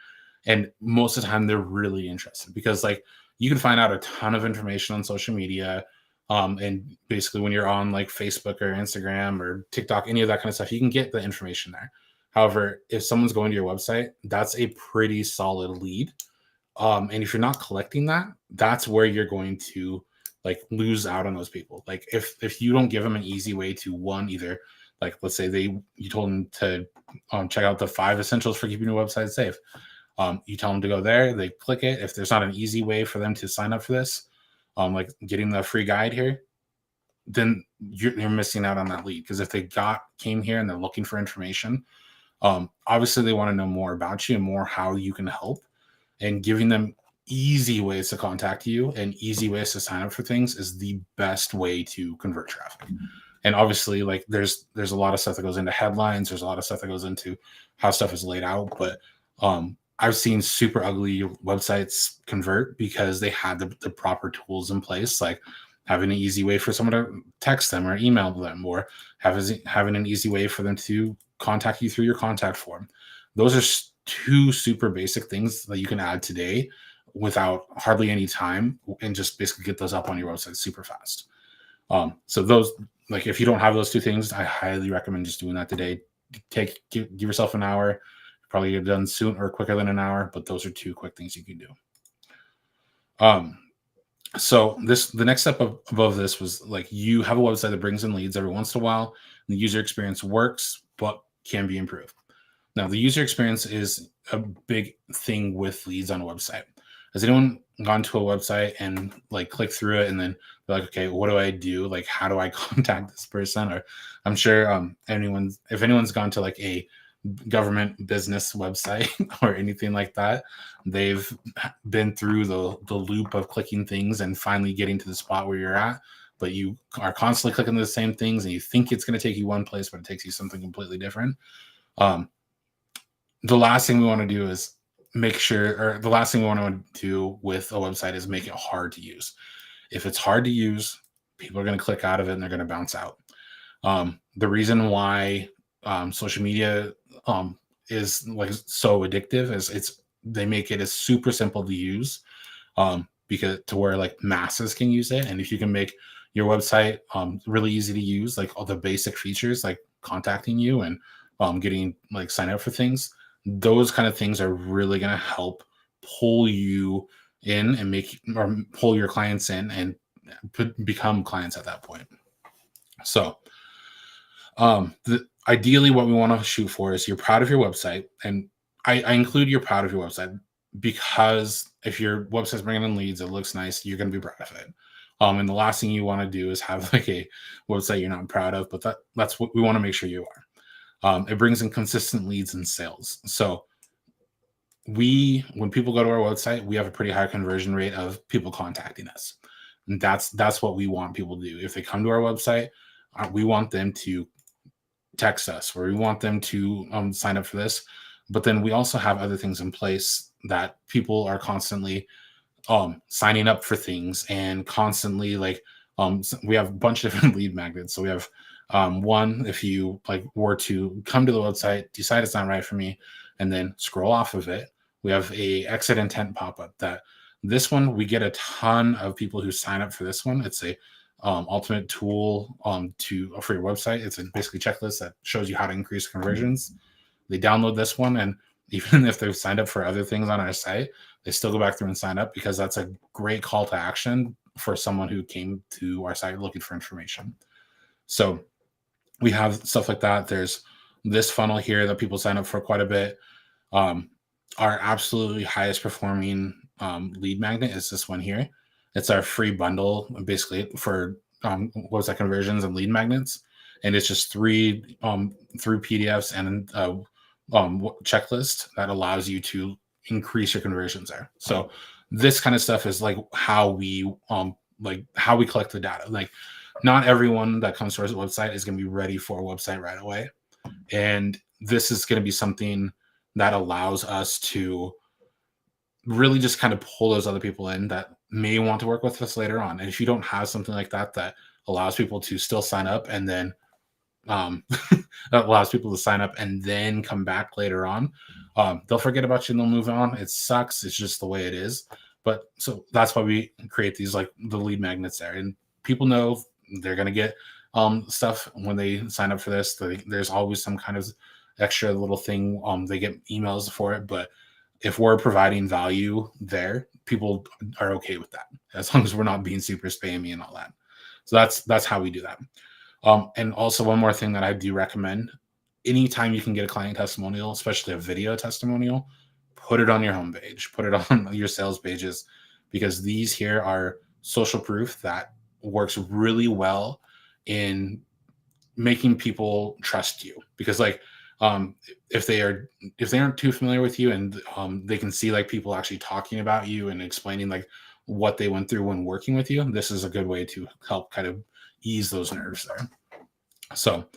And most of the time they're really interested, because like you can find out a ton of information on social media. And basically when you're on like Facebook or Instagram or TikTok, any of that kind of stuff, you can get the information there. However, if someone's going to your website, that's a pretty solid lead. And if you're not collecting that, that's where you're going to like lose out on those people. Like if you don't give them an easy way to, one, either like, let's say you told them to check out the 5 essentials for keeping your website safe. You tell them to go there, they click it. If there's not an easy way for them to sign up for this, like getting the free guide here, then you're missing out on that lead. Because if they came here and they're looking for information, obviously they want to know more about you and more how you can help, and giving them easy ways to contact you and easy ways to sign up for things is the best way to convert traffic. And obviously, like there's a lot of stuff that goes into headlines. There's a lot of stuff that goes into how stuff is laid out. But I've seen super ugly websites convert because they had the proper tools in place, like having an easy way for someone to text them or email them, or having an easy way for them to contact you through your contact form. Those are 2 super basic things that you can add today without hardly any time, and just basically get those up on your website super fast. So those, like if you don't have those 2 things, I highly recommend just doing that today. Give yourself an hour. Probably get done soon or quicker than an hour, but those are 2 quick things you can do. So the next step above this was like, you have a website that brings in leads every once in a while. The user experience works, but can be improved. Now, the user experience is a big thing with leads on a website. Has anyone gone to a website and like click through it and then they're like, okay, what do I do? Like, how do I contact this person? Or I'm sure if anyone's gone to like a government business website or anything like that, they've been through the loop of clicking things and finally getting to the spot where you're at, but you are constantly clicking the same things and you think it's going to take you one place, but it takes you something completely different. The last thing we want to do is the last thing we want to do with a website is make it hard to use. If it's hard to use, people are going to click out of it and they're going to bounce out. The reason why social media is like so addictive is they make it as super simple to use, because to where like masses can use it. And if you can make your website really easy to use, like all the basic features like contacting you and getting like sign up for things, those kind of things are really going to help pull you in and pull your clients in and become clients at that point. So ideally what we want to shoot for is you're proud of your website. And I include you're proud of your website because if your website's bringing in leads, it looks nice, you're going to be proud of it. And the last thing you want to do is have like a website you're not proud of, but that's what we want to make sure you are. It brings in consistent leads and sales. So when people go to our website, we have a pretty high conversion rate of people contacting us. And that's what we want people to do. If they come to our website, we want them to text us, or we want them to sign up for this. But then we also have other things in place that people are constantly signing up for things and constantly like So we have a bunch of different lead magnets. So we have one, if you like were to come to the website, decide it's not right for me, and then scroll off of it, we have a exit intent pop-up. That this one, we get a ton of people who sign up for this one. It's a ultimate tool for your website. It's a basically checklist that shows you how to increase conversions. They download this one, and even if they've signed up for other things on our site, they still go back through and sign up, because that's a great call to action for someone who came to our site looking for information. So we have stuff like that. There's this funnel here that people sign up for quite a bit. Our absolutely highest performing lead magnet is this one here. It's our free bundle, basically, for website conversions and lead magnets, and it's just three PDFs and checklist that allows you to increase your conversions there. So this kind of stuff is like how we collect the data. Like, not everyone that comes to our website is going to be ready for a website right away, and this is going to be something that allows us to really just kind of pull those other people in that may want to work with us later on. And if you don't have something like that that allows people to still sign up, and then that allows people to sign up and then come back later on, they'll forget about you and they'll move on. It sucks. It's just the way it is. But so that's why we create these, like the lead magnets there, and people know they're going to get stuff when they sign up for this. There's always some kind of extra little thing. They get emails for it, but if we're providing value there, people are okay with that, as long as we're not being super spammy and all that. So that's how we do that. And also, one more thing that I do recommend: anytime you can get a client testimonial, especially a video testimonial, put it on your homepage, put it on your sales pages, because these here are social proof that works really well in making people trust you. Because like, if they aren't too familiar with you, and they can see like people actually talking about you and explaining like what they went through when working with you, this is a good way to help kind of ease those nerves there. So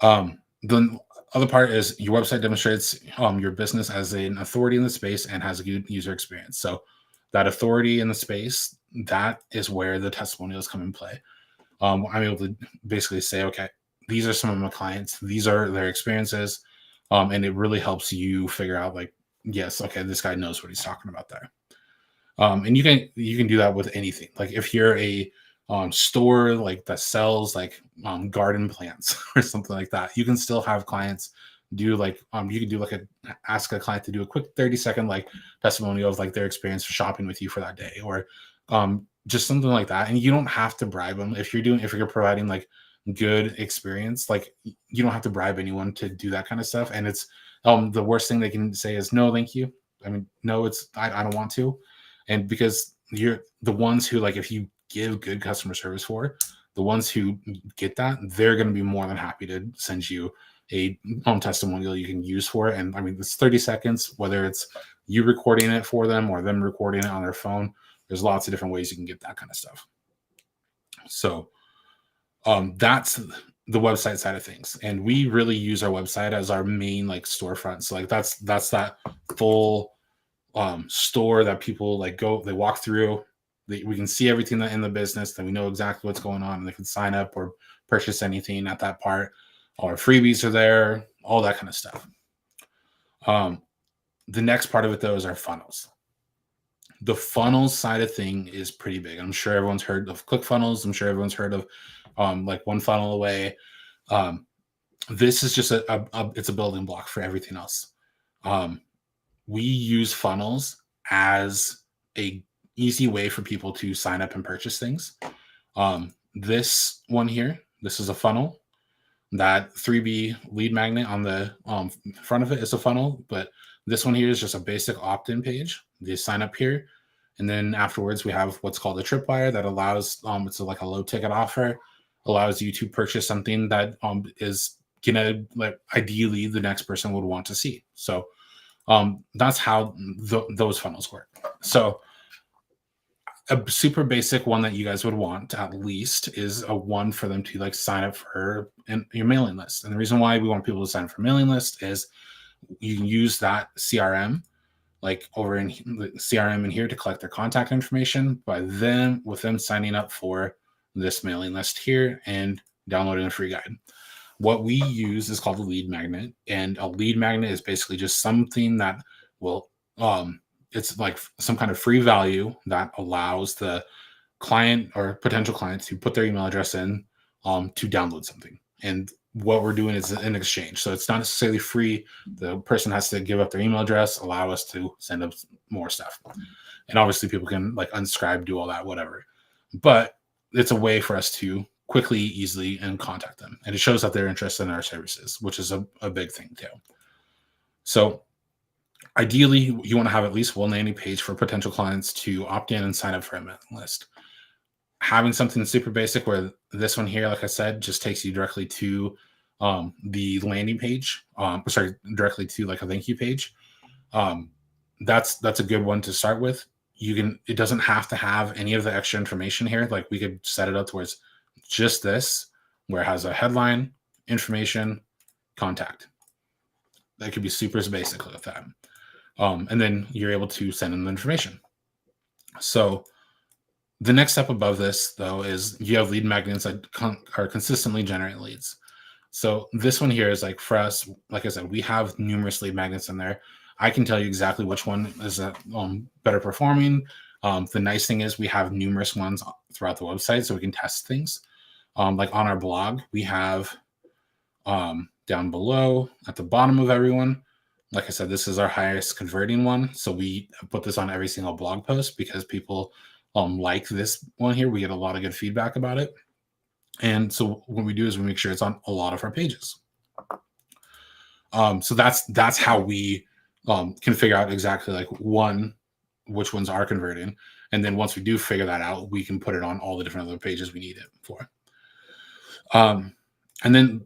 the other part is your website demonstrates your business as an authority in the space and has a good user experience. So that authority in the space, that is where the testimonials come in play. I'm able to basically say, okay, these are some of my clients, these are their experiences, and it really helps you figure out like, yes, okay, this guy knows what he's talking about there. And you can do that with anything. Like if you're a store like that sells like garden plants or something like that, you can still have clients do like you can do like ask a client to do a quick 30-second like testimonial of like their experience shopping with you for that day, or just something like that. And you don't have to bribe them. If you're providing like good experience, like you don't have to bribe anyone to do that kind of stuff. And it's the worst thing they can say is no thank you. I mean, no, I don't want to. And because you're the ones who, like, if you give good customer service for, the ones who get that, they're going to be more than happy to send you a testimonial you can use for it. And I mean, it's 30 seconds, whether it's you recording it for them or them recording it on their phone. There's lots of different ways you can get that kind of stuff. So that's the website side of things. And we really use our website as our main like storefront. So like that's that full store that people like they walk through. We can see everything that in the business, then we know exactly what's going on, and they can sign up or purchase anything at that part. All our freebies are there, all that kind of stuff. The next part of it though is our funnels. The funnels side of thing is pretty big. I'm sure everyone's heard of ClickFunnels. I'm sure everyone's heard of like One Funnel Away. This is just it's a building block for everything else. We use funnels as a easy way for people to sign up and purchase things. This one here, this is a funnel. That 3B lead magnet on the front of it is a funnel, but this one here is just a basic opt-in page. They sign up here, and then afterwards we have what's called a tripwire that allows it's like a low ticket offer, allows you to purchase something that is gonna, like, ideally the next person would want to see. So that's how those funnels work. So a super basic one that you guys would want at least is a one for them to like sign up for your mailing list. And the reason why we want people to sign up for mailing list is you can use that CRM, like over in the CRM in here, to collect their contact information with them signing up for this mailing list here and downloading a free guide. What we use is called a lead magnet, and a lead magnet is basically just something that will it's like some kind of free value that allows the client or potential client to put their email address in to download something. And what we're doing is an exchange. So it's not necessarily free. The person has to give up their email address, allow us to send them more stuff. And obviously people can like unscribe, do all that, whatever. But it's a way for us to quickly, easily, and contact them. And it shows that they're interested in our services, which is a big thing too. So ideally, you want to have at least one landing page for potential clients to opt in and sign up for a mailing list. Having something super basic where this one here, like I said, just takes you directly to the landing page, directly to like a thank you page. That's a good one to start with. It doesn't have to have any of the extra information here. Like we could set it up towards just this, where it has a headline, information, contact. That could be super basic with that. And then you're able to send them the information. So the next step above this, though, is you have lead magnets that are consistently generating leads. So this one here is like for us, like I said, we have numerous lead magnets in there. I can tell you exactly which one is better performing. The nice thing is we have numerous ones throughout the website, so we can test things. Like on our blog, we have down below at the bottom of everyone. Like I said, this is our highest converting one. So we put this on every single blog post because people like this one here. We get a lot of good feedback about it. And so what we do is we make sure it's on a lot of our pages. So that's how we can figure out exactly like which ones are converting. And then once we do figure that out, we can put it on all the different other pages we need it for. And then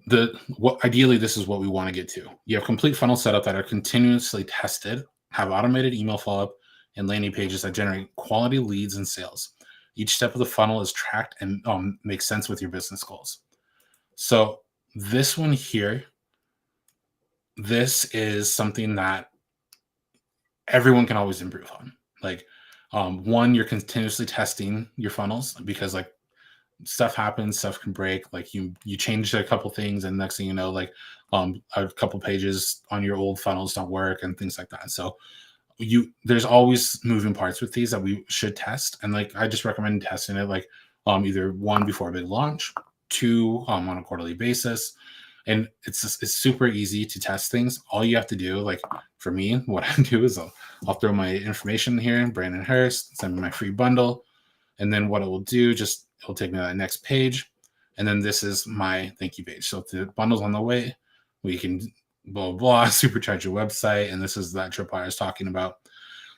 ideally, this is what we want to get to. You have complete funnel setup that are continuously tested, have automated email follow-up, and landing pages that generate quality leads and sales. Each step of the funnel is tracked and makes sense with your business goals. So this one here, this is something that everyone can always improve on. Like one, you're continuously testing your funnels because like stuff happens, stuff can break. Like you change a couple things, and next thing you know, like a couple pages on your old funnels don't work and things like that. So there's always moving parts with these that we should test. And like I just recommend testing it like either one before a big launch, two on a quarterly basis. And it's super easy to test things. All you have to do, like for me, what I do is I'll throw my information here, Brandon Hirst, send me my free bundle. And then what it will do, it'll take me to that next page. And then this is my thank you page. So if the bundle's on the way, we can blah, blah, supercharge your website. And this is that tripwire I was talking about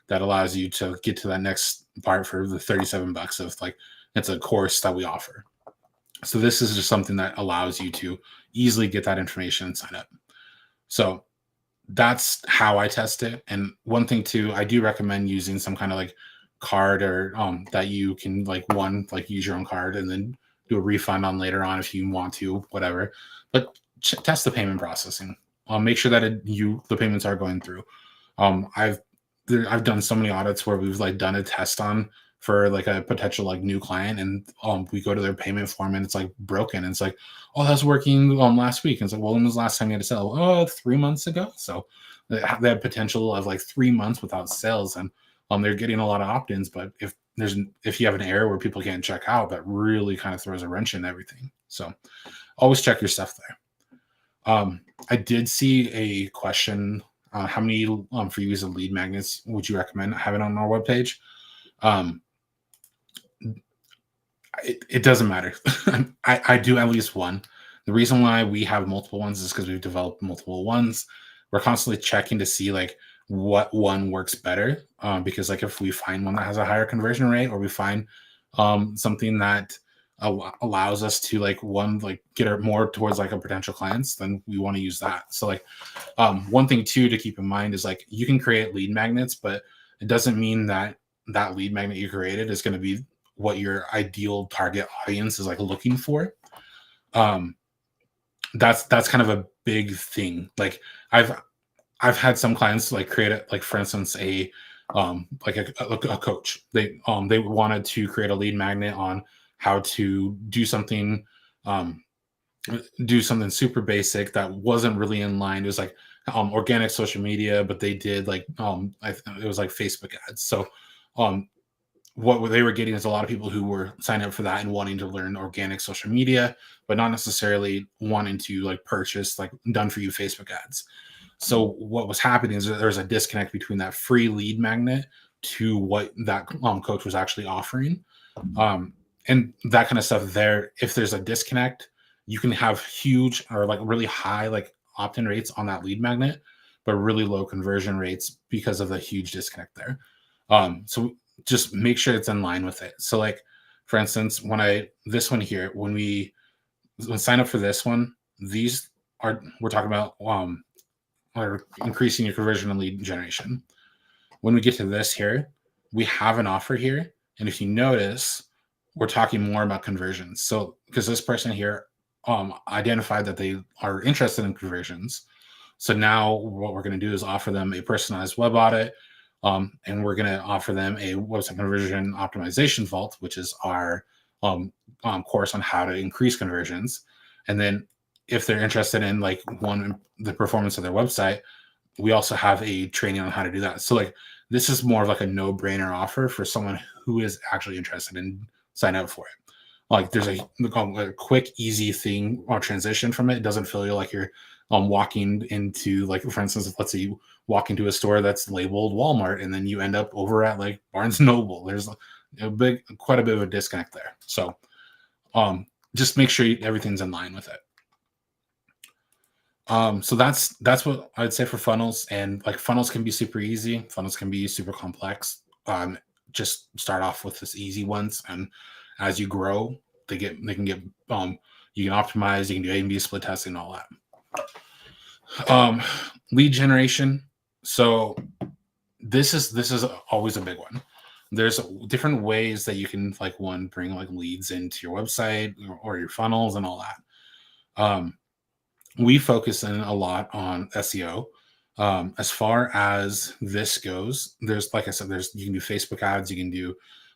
that allows you to get to that next part for the $37 of like, it's a course that we offer. So this is just something that allows you to easily get that information and sign up. So that's how I test it. And one thing too, I do recommend using some kind of like card or that you can like use your own card and then do a refund on later on if you want to, whatever. But test the payment processing. Make sure that the payments are going through. I've done so many audits where we've like done a test on for like a potential like new client, and we go to their payment form and it's like broken. And it's like, oh, that's working last week. And it's like, well, when was the last time you had to sell? Oh, 3 months ago. So they had potential of like 3 months without sales, and they're getting a lot of opt-ins. But if you have an error where people can't check out, that really kind of throws a wrench in everything. So always check your stuff there. I did see a question. How many for you as a lead magnets would you recommend having on our webpage? It doesn't matter. I do at least one. The reason why we have multiple ones is because we've developed multiple ones. We're constantly checking to see like what one works better. Because like if we find one that has a higher conversion rate, or we find something that allows us to like get more towards like a potential clients, then we want to use that. So like one thing too to keep in mind is like you can create lead magnets, but it doesn't mean that lead magnet you created is going to be what your ideal target audience is like looking for. That's kind of a big thing. Like I've had some clients like create it, like for instance, a coach. They wanted to create a lead magnet on how to um, do something super basic that wasn't really in line. It was like organic social media, but they did like it was like Facebook ads. So um, what they were getting is a lot of people who were signing up for that and wanting to learn organic social media, but not necessarily wanting to like purchase like done for you Facebook ads. So what was happening is that there was a disconnect between that free lead magnet to what that coach was actually offering. Um, and that kind of stuff there, if there's a disconnect, you can have huge or like really high like opt-in rates on that lead magnet, but really low conversion rates because of the huge disconnect there. So just make sure it's in line with it. So like for instance, this one here, when we sign up for this one, these we're talking about are increasing your conversion and lead generation. When we get to this here, we have an offer here. And if you notice, we're talking more about conversions. So because this person here identified that they are interested in conversions. So now what we're going to do is offer them a personalized web audit. And we're going to offer them a website conversion optimization vault, which is our course on how to increase conversions. And then if they're interested in like the performance of their website, we also have a training on how to do that. So like this is more of like a no-brainer offer for someone who is actually interested in signing up for it. Like there's a quick, easy thing or transition from it. It doesn't feel like you're walking into like, for instance, let's say you walk into a store that's labeled Walmart and then you end up over at like Barnes and Noble. There's quite a bit of a disconnect there. So just make sure everything's in line with it. So that's what I'd say for funnels. And like funnels can be super easy. Funnels can be super complex. Just start off with this easy ones, and as you grow, they can get you can optimize, you can do A/B split testing, all that. Lead generation. So this is always a big one. There's different ways that you can like bring like leads into your website or your funnels and all that. We focus in a lot on SEO. As far as this goes, there's like I said, you can do Facebook ads, you can do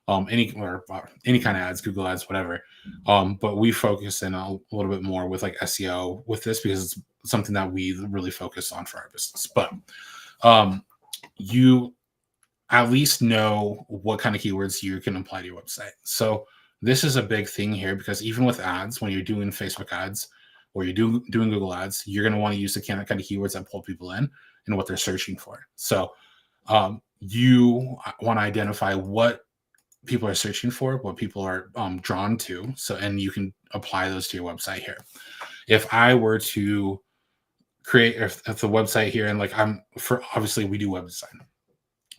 any kind of ads, Google ads, whatever. But we focus in a little bit more with like SEO with this because it's something that we really focus on for our business. But you at least know what kind of keywords you can apply to your website. So this is a big thing here because even with ads, when you're doing Facebook ads or you're doing Google ads, you're going to want to use the kind of keywords that pull people in and what they're searching for. So you want to identify what people are searching for, what people are drawn to. So, and you can apply those to your website here. If I were to create if the website here, and like obviously we do web design,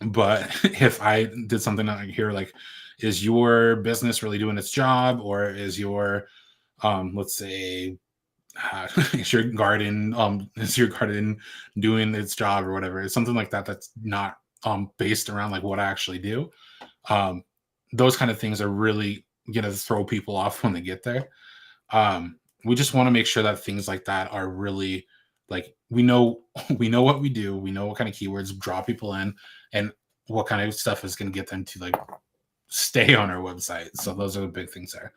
but if I did something like here, like, is your business really doing its job, or is your let's say is your garden doing its job or whatever? It's something like that that's not based around like what I actually do. Those kind of things are really gonna throw people off when they get there. We just want to make sure that things like that are really like we know we know what we do, we know what kind of keywords draw people in, and what kind of stuff is going to get them to like stay on our website. So those are the big things there.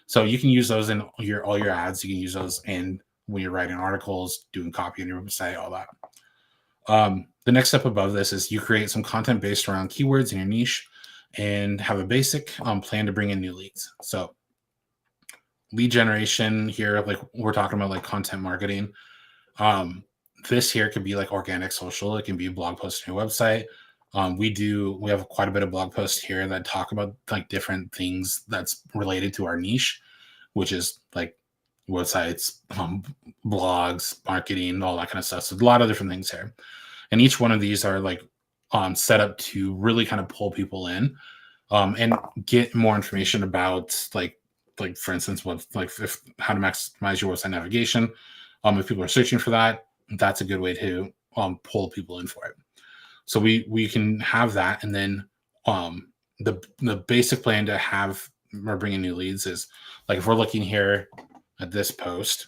So you can use those in all your ads. You can use those in when you're writing articles, doing copy on your website, all that. The next step above this is you create some content based around keywords in your niche and have a basic plan to bring in new leads. So lead generation here, like we're talking about like content marketing. This here could be like organic social. It can be a blog post on your website. We have quite a bit of blog posts here that talk about like different things that's related to our niche, which is like websites, blogs, marketing, all that kind of stuff. So a lot of different things here. And each one of these are like set up to really kind of pull people in and get more information about like for instance, how to maximize your website navigation. If people are searching for that, that's a good way to pull people in for it. So we can have that, and then the basic plan to have or bring in new leads is like if we're looking here at this post,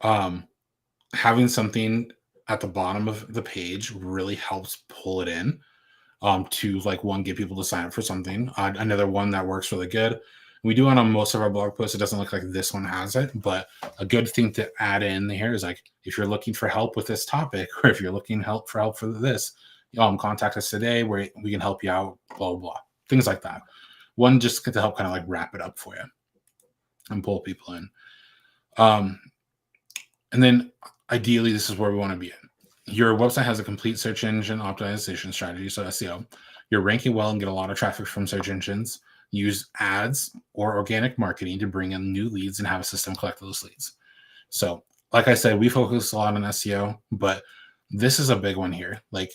having something at the bottom of the page really helps pull it in. to like one, get people to sign up for something. Another one that works really good. We do it on most of our blog posts. It doesn't look like this one has it, but a good thing to add in here is like, if you're looking for help with this topic, or if you're looking for help for this, contact us today where we can help you out, blah, blah, blah. Things like that. One, just to help kind of like wrap it up for you and pull people in. And then ideally, this is where we want to be in. Your website has a complete search engine optimization strategy, so SEO. You're ranking well and get a lot of traffic from search engines. Use ads or organic marketing to bring in new leads and have a system collect those leads. So, like I said, we focus a lot on SEO, but this is a big one here. Like,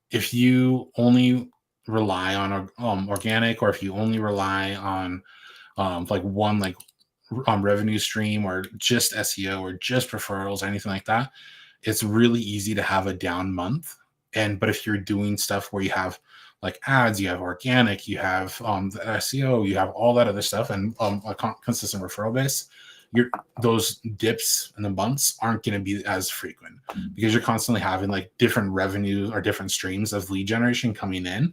if you only rely on organic, or if you only rely on like one revenue stream, or just SEO, or just referrals, or anything like that, it's really easy to have a down month. But if you're doing stuff where you have like ads, you have organic, you have the SEO, you have all that other stuff, and a consistent referral base, those dips and the bumps aren't going to be as frequent, because you're constantly having like different revenues or different streams of lead generation coming in.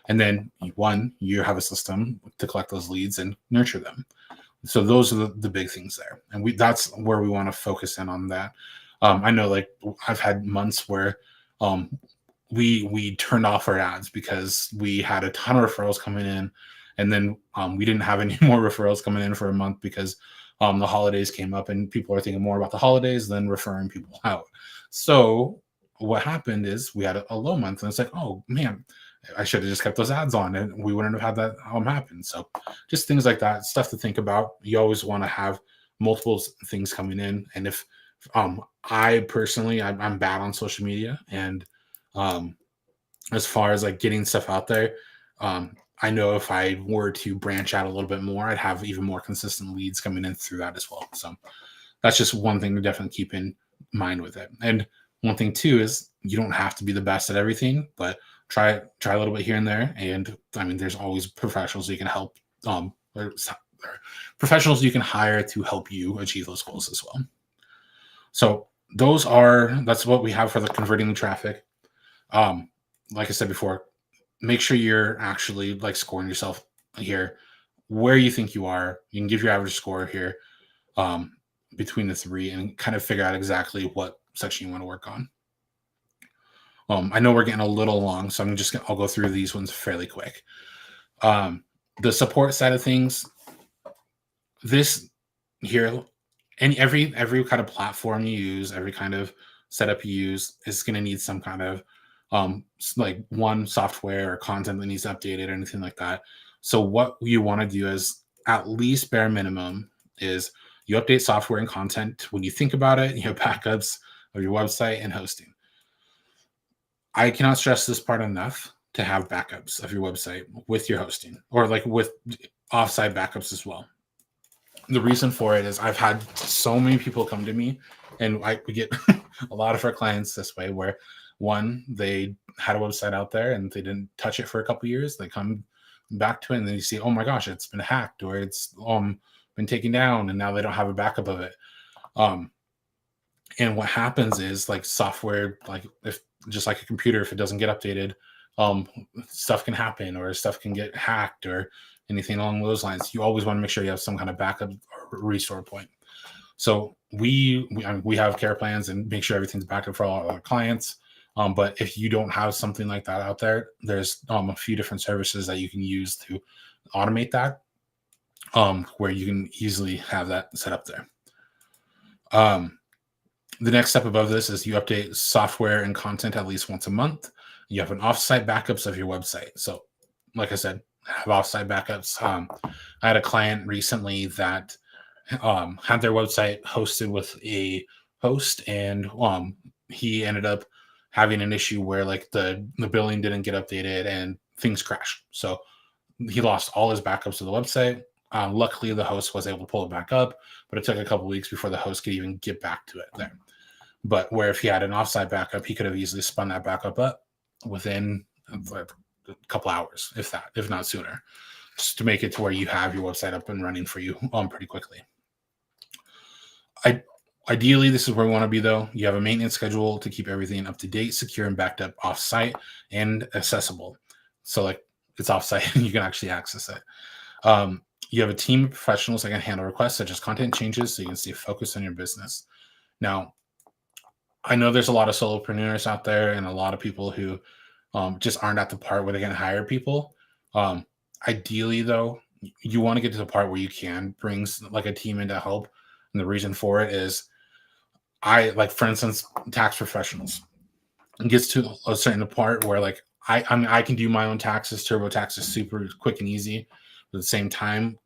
And then you have a system to collect those leads and nurture them. So those are the big things there. And that's where we want to focus in on that. I know, like, I've had months where we turned off our ads because we had a ton of referrals coming in, and then we didn't have any more referrals coming in for a month because the holidays came up and people are thinking more about the holidays than referring people out. So what happened is we had a low month, and it's like, oh man, I should have just kept those ads on and we wouldn't have had that happen. So just things like that, stuff to think about. You always want to have multiple things coming in. And if I personally, I'm bad on social media, and as far as like getting stuff out there, I know if I were to branch out a little bit more, I'd have even more consistent leads coming in through that as well. So that's just one thing to definitely keep in mind with it. And one thing too is you don't have to be the best at everything, but try a little bit here and there. And I mean, there's always professionals you can help, or professionals you can hire to help you achieve those goals as well. So that's what we have for the converting the traffic. Like I said before, make sure you're actually like scoring yourself here where you think you are. You can give your average score here between the three, and kind of figure out exactly what section you want to work on. I know we're getting a little long, so I'll go through these ones fairly quick. The support side of things, this here, and every kind of platform you use, every kind of setup you use is going to need some kind of like one software or content that needs updated or anything like that. So what you want to do is, at least bare minimum, is you update software and content when you think about it. You have backups of your website and hosting. I cannot stress this part enough, to have backups of your website with your hosting, or like with offsite backups as well. The reason for it is I've had so many people come to me, and we get a lot of our clients this way, where one, they had a website out there and they didn't touch it for a couple of years. They come back to it and then you see, oh my gosh, it's been hacked, or it's been taken down, and now they don't have a backup of it. And what happens is, like, software, like, if just like a computer, if it doesn't get updated, stuff can happen, or stuff can get hacked, or anything along those lines. You always want to make sure you have some kind of backup or restore point. So we have care plans and make sure everything's backed up for all our clients. But if you don't have something like that out there, there's a few different services that you can use to automate that, where you can easily have that set up there. The next step above this is you update software and content at least once a month. You have an offsite backups of your website. So, like I said, have offsite backups. I had a client recently that had their website hosted with a host, and he ended up having an issue where, like, the billing didn't get updated and things crashed. So he lost all his backups of the website. Luckily, the host was able to pull it back up, but it took a couple of weeks before the host could even get back to it there. But where if he had an offsite backup, he could have easily spun that backup up within a couple hours, if not sooner, just to make it to where you have your website up and running for you pretty quickly. Ideally, this is where we want to be, though. You have a maintenance schedule to keep everything up to date, secure, and backed up off-site and accessible. So like it's offsite and you can actually access it. Um, you have a team of professionals that can handle requests such as content changes so you can stay focused on your business. Now, I know there's a lot of solopreneurs out there and a lot of people who just aren't at the part where they can hire people. Um, Ideally, though, you want to get to the part where you can bring like a team in to help. And the reason for it is I like, for instance, tax professionals. It gets to a certain part where like I mean I can do my own taxes. TurboTax is super quick and easy. But at the same time,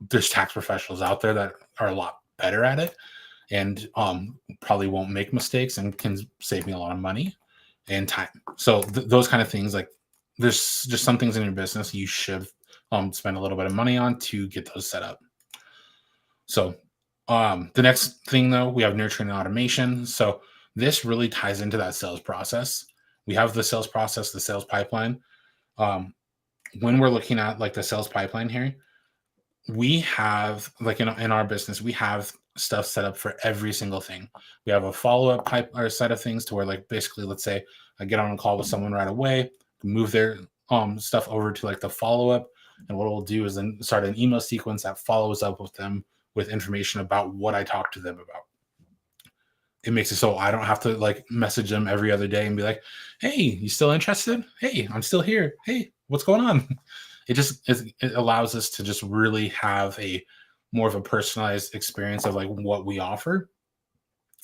there's tax professionals out there that are a lot better at it and probably won't make mistakes and can save me a lot of money and time. So those kind of things, like there's just some things in your business you should spend a little bit of money on to get those set up. So the next thing though, we have nurturing and automation. So this really ties into that sales process. We have the sales process, the sales pipeline. Um, when we're looking at like the sales pipeline here, we have like in our business, we have stuff set up for every single thing. We have a follow-up pipe or set of things to where like basically, let's say I get on a call with someone right away, move their stuff over to like the follow-up. And what we'll do is then start an email sequence that follows up with them with information about what I talked to them about. It makes it so I don't have to like message them every other day and be like, hey, you still interested? Hey, I'm still here. Hey, what's going on? It allows us to just really have a more of a personalized experience of like what we offer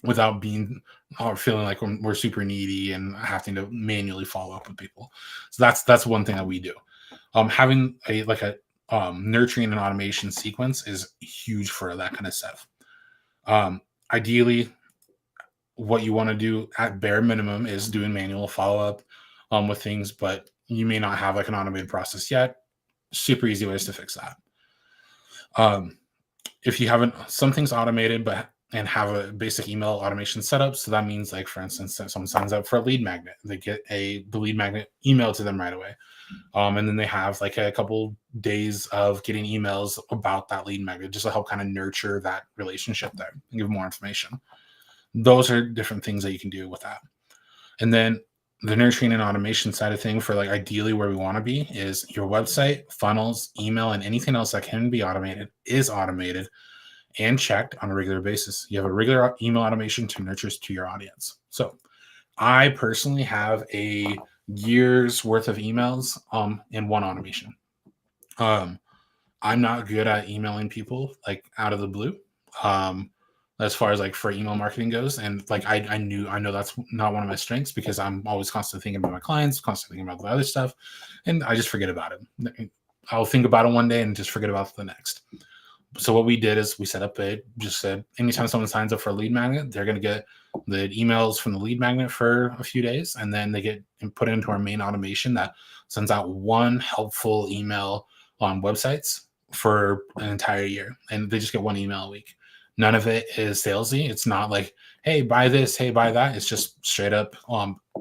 without being or feeling like we're super needy and having to manually follow up with people. So that's one thing that we do. Having a nurturing and automation sequence is huge for that kind of stuff. Ideally, what you want to do at bare minimum is doing manual follow-up with things, but you may not have like an automated process yet. Super easy ways to fix that. If you haven't, some things automated, but and have a basic email automation setup. So that means like, for instance, that someone signs up for a lead magnet, they get the lead magnet emailed to them right away. And then they have like a couple days of getting emails about that lead magnet just to help kind of nurture that relationship there and give more information. Those are different things that you can do with that. And then the nurturing and automation side of thing for like ideally where we want to be is your website, funnels, email, and anything else that can be automated is automated and checked on a regular basis. You have a regular email automation to nurture to your audience. So I personally have a year's worth of emails in one automation. I'm not good at emailing people like out of the blue. As far as like for email marketing goes. And like I know that's not one of my strengths because I'm always constantly thinking about my clients, constantly thinking about the other stuff, and I just forget about it. I'll think about it one day and just forget about the next. So what we did is we set up just said anytime someone signs up for a lead magnet, they're going to get the emails from the lead magnet for a few days, and then they get put into our main automation that sends out one helpful email on websites for an entire year, and they just get one email a week. None of it is salesy. It's not like, hey, buy this, hey, buy that. It's just straight up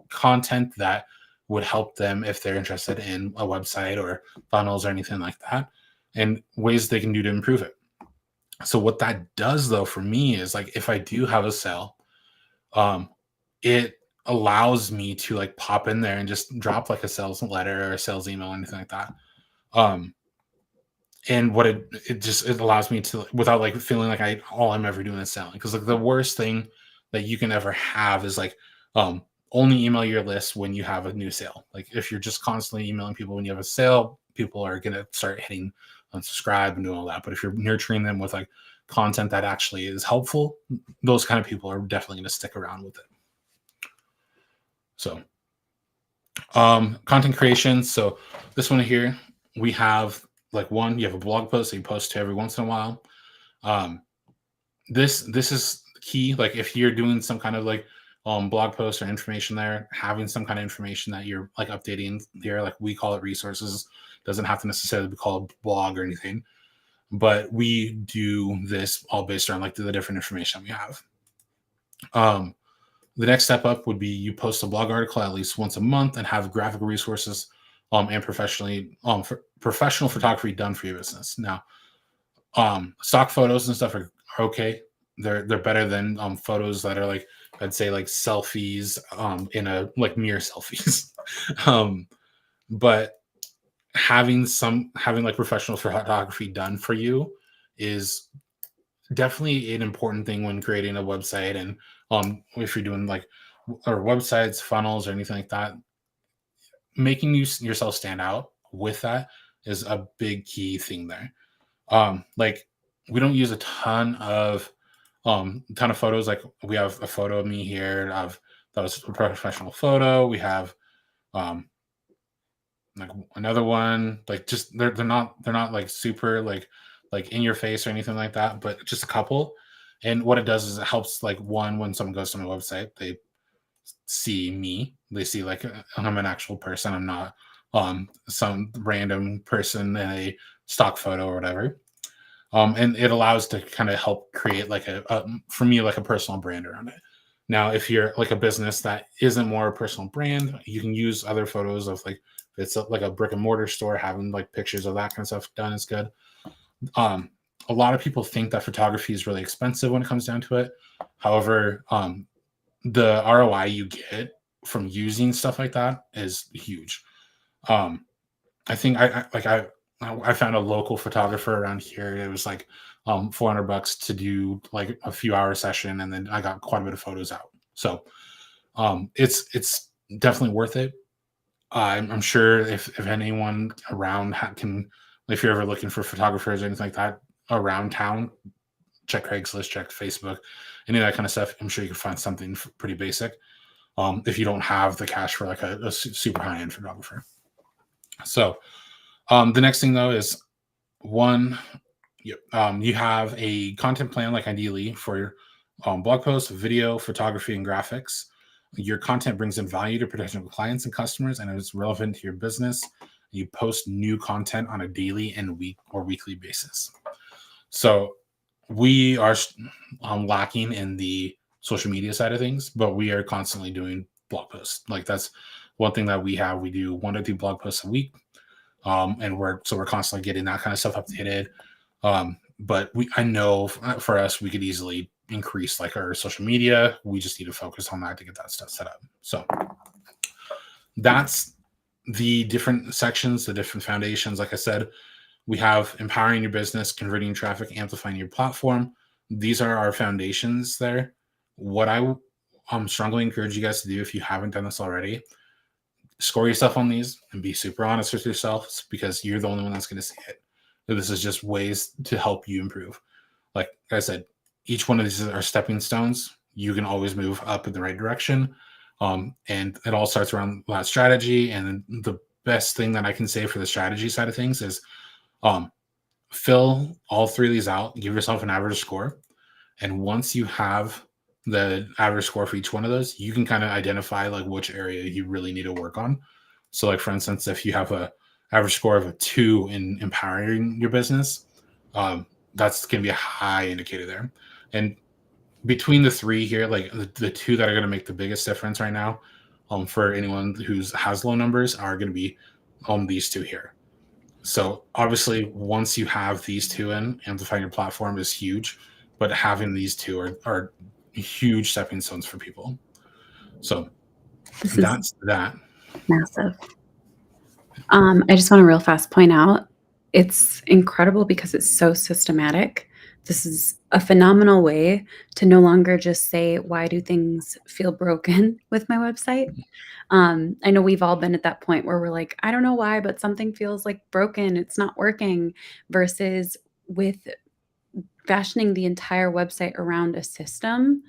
content that would help them if they're interested in a website or funnels or anything like that, and ways they can do to improve it. So what that does though for me is like if I do have a sale, it allows me to like pop in there and just drop like a sales letter or a sales email or anything like that. And what it allows me to, without like feeling like all I'm ever doing is selling. Because like the worst thing that you can ever have is like only email your list when you have a new sale. Like if you're just constantly emailing people when you have a sale, people are gonna start hitting unsubscribe and doing all that. But if you're nurturing them with like content that actually is helpful, those kind of people are definitely gonna stick around with it. So content creation. So this one here, we have like you have a blog post that you post to every once in a while. This is key. Like if you're doing some kind of like blog post or information there, having some kind of information that you're like updating there, like we call it resources, doesn't have to necessarily be called blog or anything, but we do this all based on like the different information we have. The next step up would be you post a blog article at least once a month and have graphic resources and professional photography done for your business. Now, stock photos and stuff are okay. They're better than photos that are like, I'd say like selfies in a like mirror selfies. But having like professional photography done for you is definitely an important thing when creating a website. And if you're doing like or websites, funnels, or anything like that, making yourself stand out with that is a big key thing there. Like we don't use a ton of photos. Like we have a photo of me here of that was a professional photo. We have um like another one, like just they're not like super like in your face or anything like that, but just a couple. And what it does is it helps, like, one, when someone goes to my website, they see me. They see like I'm an actual person. I'm not some random person in a stock photo or whatever. And it allows to kind of help create like for me, like a personal brand around it. Now, if you're like a business that isn't more a personal brand, you can use other photos of, like, if it's like a brick and mortar store, having like pictures of that kind of stuff done is good. Um, a lot of people think that photography is really expensive when it comes down to it. However, the ROI you get from using stuff like that is huge. Um, I think I found a local photographer around here. It was like $400 to do like a few hour session, and then I got quite a bit of photos out. So it's definitely worth it. I'm sure if anyone around can, if you're ever looking for photographers or anything like that around town, check Craigslist, check Facebook, any of that kind of stuff. I'm sure you can find something pretty basic. If you don't have the cash for like a super high end photographer. So the next thing though is one, you have a content plan, like ideally for your blog posts, video, photography, and graphics. Your content brings in value to potential clients and customers, and is relevant to your business. You post new content on a daily and weekly basis. So we are lacking in the social media side of things, but we are constantly doing blog posts. Like that's one thing that we have. We do 1 to 2 blog posts a week, and we're constantly getting that kind of stuff updated. But I know for us, we could easily increase like our social media. We just need to focus on that to get that stuff set up. So that's the different sections, the different foundations. Like I said, we have empowering your business, converting traffic, amplifying your platform. These are our foundations there. What I strongly encourage you guys to do, if you haven't done this already, score yourself on these and be super honest with yourselves, because you're the only one that's going to see it. This is just ways to help you improve. Like I said, each one of these are stepping stones. You can always move up in the right direction. And it all starts around that strategy. And the best thing that I can say for the strategy side of things is fill all 3 of these out, give yourself an average score. And once you have the average score for each one of those, you can kind of identify like which area you really need to work on. So like, for instance, if you have a average score of a 2 in empowering your business, that's going to be a high indicator there. And between the 3 here, like the 2 that are going to make the biggest difference right now, for anyone who has low numbers, are going to be these 2 here. So obviously, once you have these 2 in, amplifying your platform is huge, but having these 2 are huge stepping stones for people. So This is that's that. massive. I just want to real fast point out, it's incredible because it's so systematic. This is a phenomenal way to no longer just say, why do things feel broken with my website? I know we've all been at that point where we're like, I don't know why, but something feels like broken. It's not working. Versus with fashioning the entire website around a system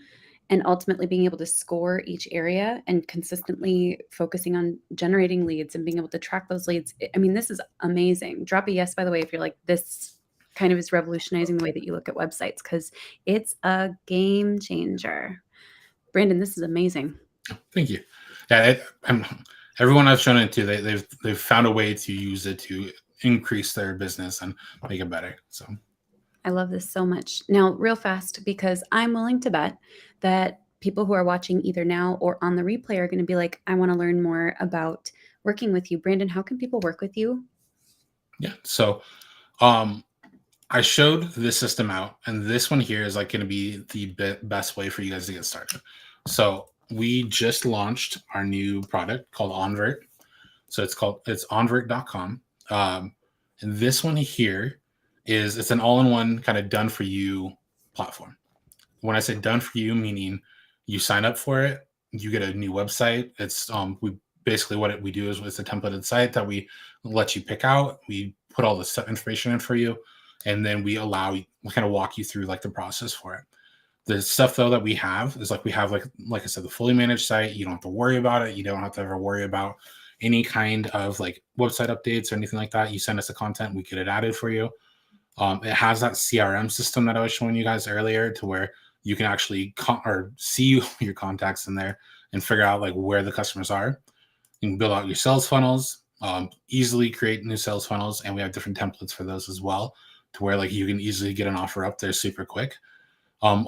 and ultimately being able to score each area and consistently focusing on generating leads and being able to track those leads. I mean, this is amazing. Drop a yes, by the way, if you're like, this kind of is revolutionizing the way that you look at websites, because it's a game changer. Brandon, this is amazing. Thank you. Yeah, everyone I've shown it to, they've found a way to use it to increase their business and make it better. So I love this so much. Now, real fast, because I'm willing to bet that people who are watching either now or on the replay are going to be like, I want to learn more about working with you. Brandon, how can people work with you? yeah. So I showed this system out, and this one here is like going to be the best way for you guys to get started. So we just launched our new product called Onvert. So it's onvert.com. And this one here it's an all-in-one kind of done for you platform. When I say done for you, meaning you sign up for it, you get a new website. It's we basically we do is it's a templated site that we let you pick out. We put all the information in for you, and then we kind of walk you through like the process for it. The stuff though that we have is we have like I said, the fully managed site. You don't have to worry about it. You don't have to ever worry about any kind of like website updates or anything like that. You send us the content, we get it added for you. It has that CRM system that I was showing you guys earlier, to where you can actually or see your contacts in there and figure out like where the customers are. You can build out your sales funnels, easily create new sales funnels, and we have different templates for those as well, to where like you can easily get an offer up there super quick. On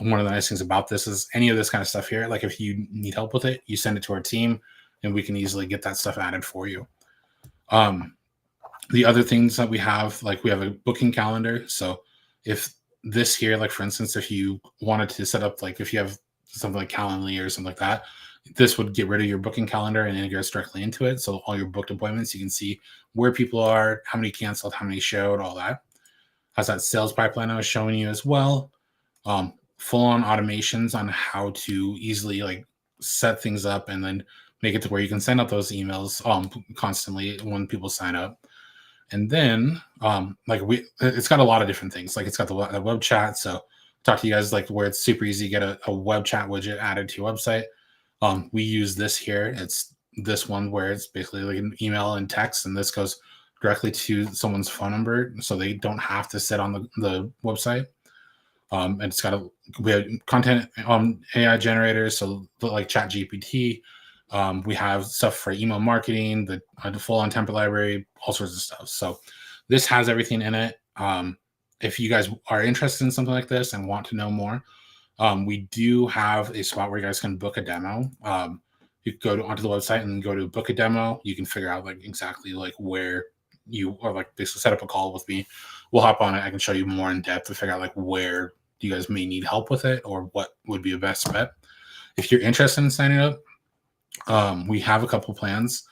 one of the nice things about this is any of this kind of stuff here, like if you need help with it, you send it to our team and we can easily get that stuff added for you. The other things that we have, like we have a booking calendar. So if this here, like for instance, if you wanted to set up, like if you have something like Calendly or something like that, this would get rid of your booking calendar and integrates directly into it. So all your booked appointments, you can see where people are, how many canceled, how many showed, all that. Has that sales pipeline I was showing you as well. Full on automations on how to easily like set things up and then make it to where you can send out those emails constantly when people sign up. And then it's got a lot of different things. Like it's got the web chat. So talk to you guys like where it's super easy to get a web chat widget added to your website. We use this here. It's this one where it's basically like an email and text, and this goes directly to someone's phone number, so they don't have to sit on the website. And it's got we have content AI generators, so like Chat GPT. We have stuff for email marketing, the full-on template library, all sorts of stuff. So this has everything in it. If you guys are interested in something like this and want to know more, we do have a spot where you guys can book a demo. You can go onto the website and go to book a demo. You can figure out like exactly like where you or like basically set up a call with me. We'll hop on it. I can show you more in depth to figure out like where you guys may need help with it or what would be a best bet. If you're interested in signing up, we have a couple plans.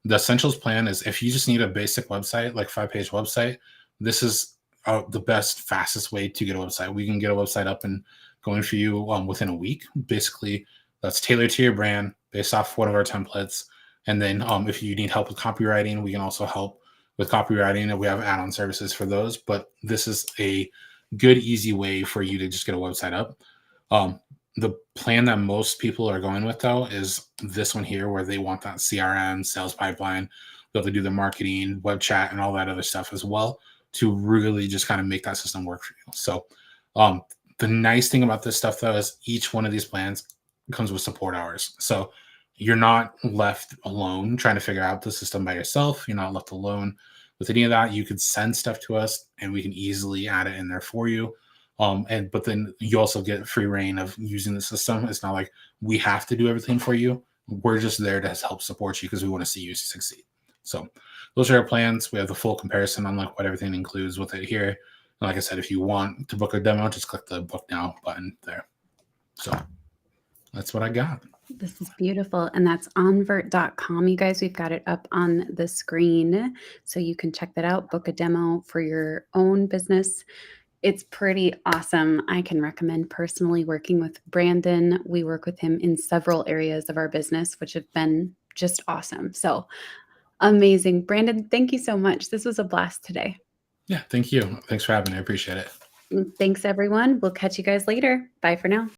The essentials plan is if you just need a basic website, like 5-page website, this is the best, fastest way to get a website. We can get a website up and going for you within a week. Basically, that's tailored to your brand based off one of our templates. And then if you need help with copywriting, we can also help with copywriting, and we have add-on services for those. But this is a good, easy way for you to just get a website up. The plan that most people are going with, though, is this one here, where they want that CRM, sales pipeline, be able to do the marketing, web chat, and all that other stuff as well, to really just kind of make that system work for you. So the nice thing about this stuff, though, is each one of these plans comes with support hours. So you're not left alone trying to figure out the system by yourself. You're not left alone with any of that. You could send stuff to us and we can easily add it in there for you. But then you also get free reign of using the system. It's not like we have to do everything for you. We're just there to help support you because we want to see you succeed. So those are our plans. We have the full comparison on like what everything includes with it here. And like I said, if you want to book a demo, just click the book now button there. So that's what I got. This is beautiful. And that's onvert.com. You guys, we've got it up on the screen so you can check that out. Book a demo for your own business. It's pretty awesome. I can recommend personally working with Brandon. We work with him in several areas of our business, which have been just awesome. So amazing. Brandon, thank you so much. This was a blast today. Yeah, thank you. Thanks for having me. I appreciate it. Thanks, everyone. We'll catch you guys later. Bye for now.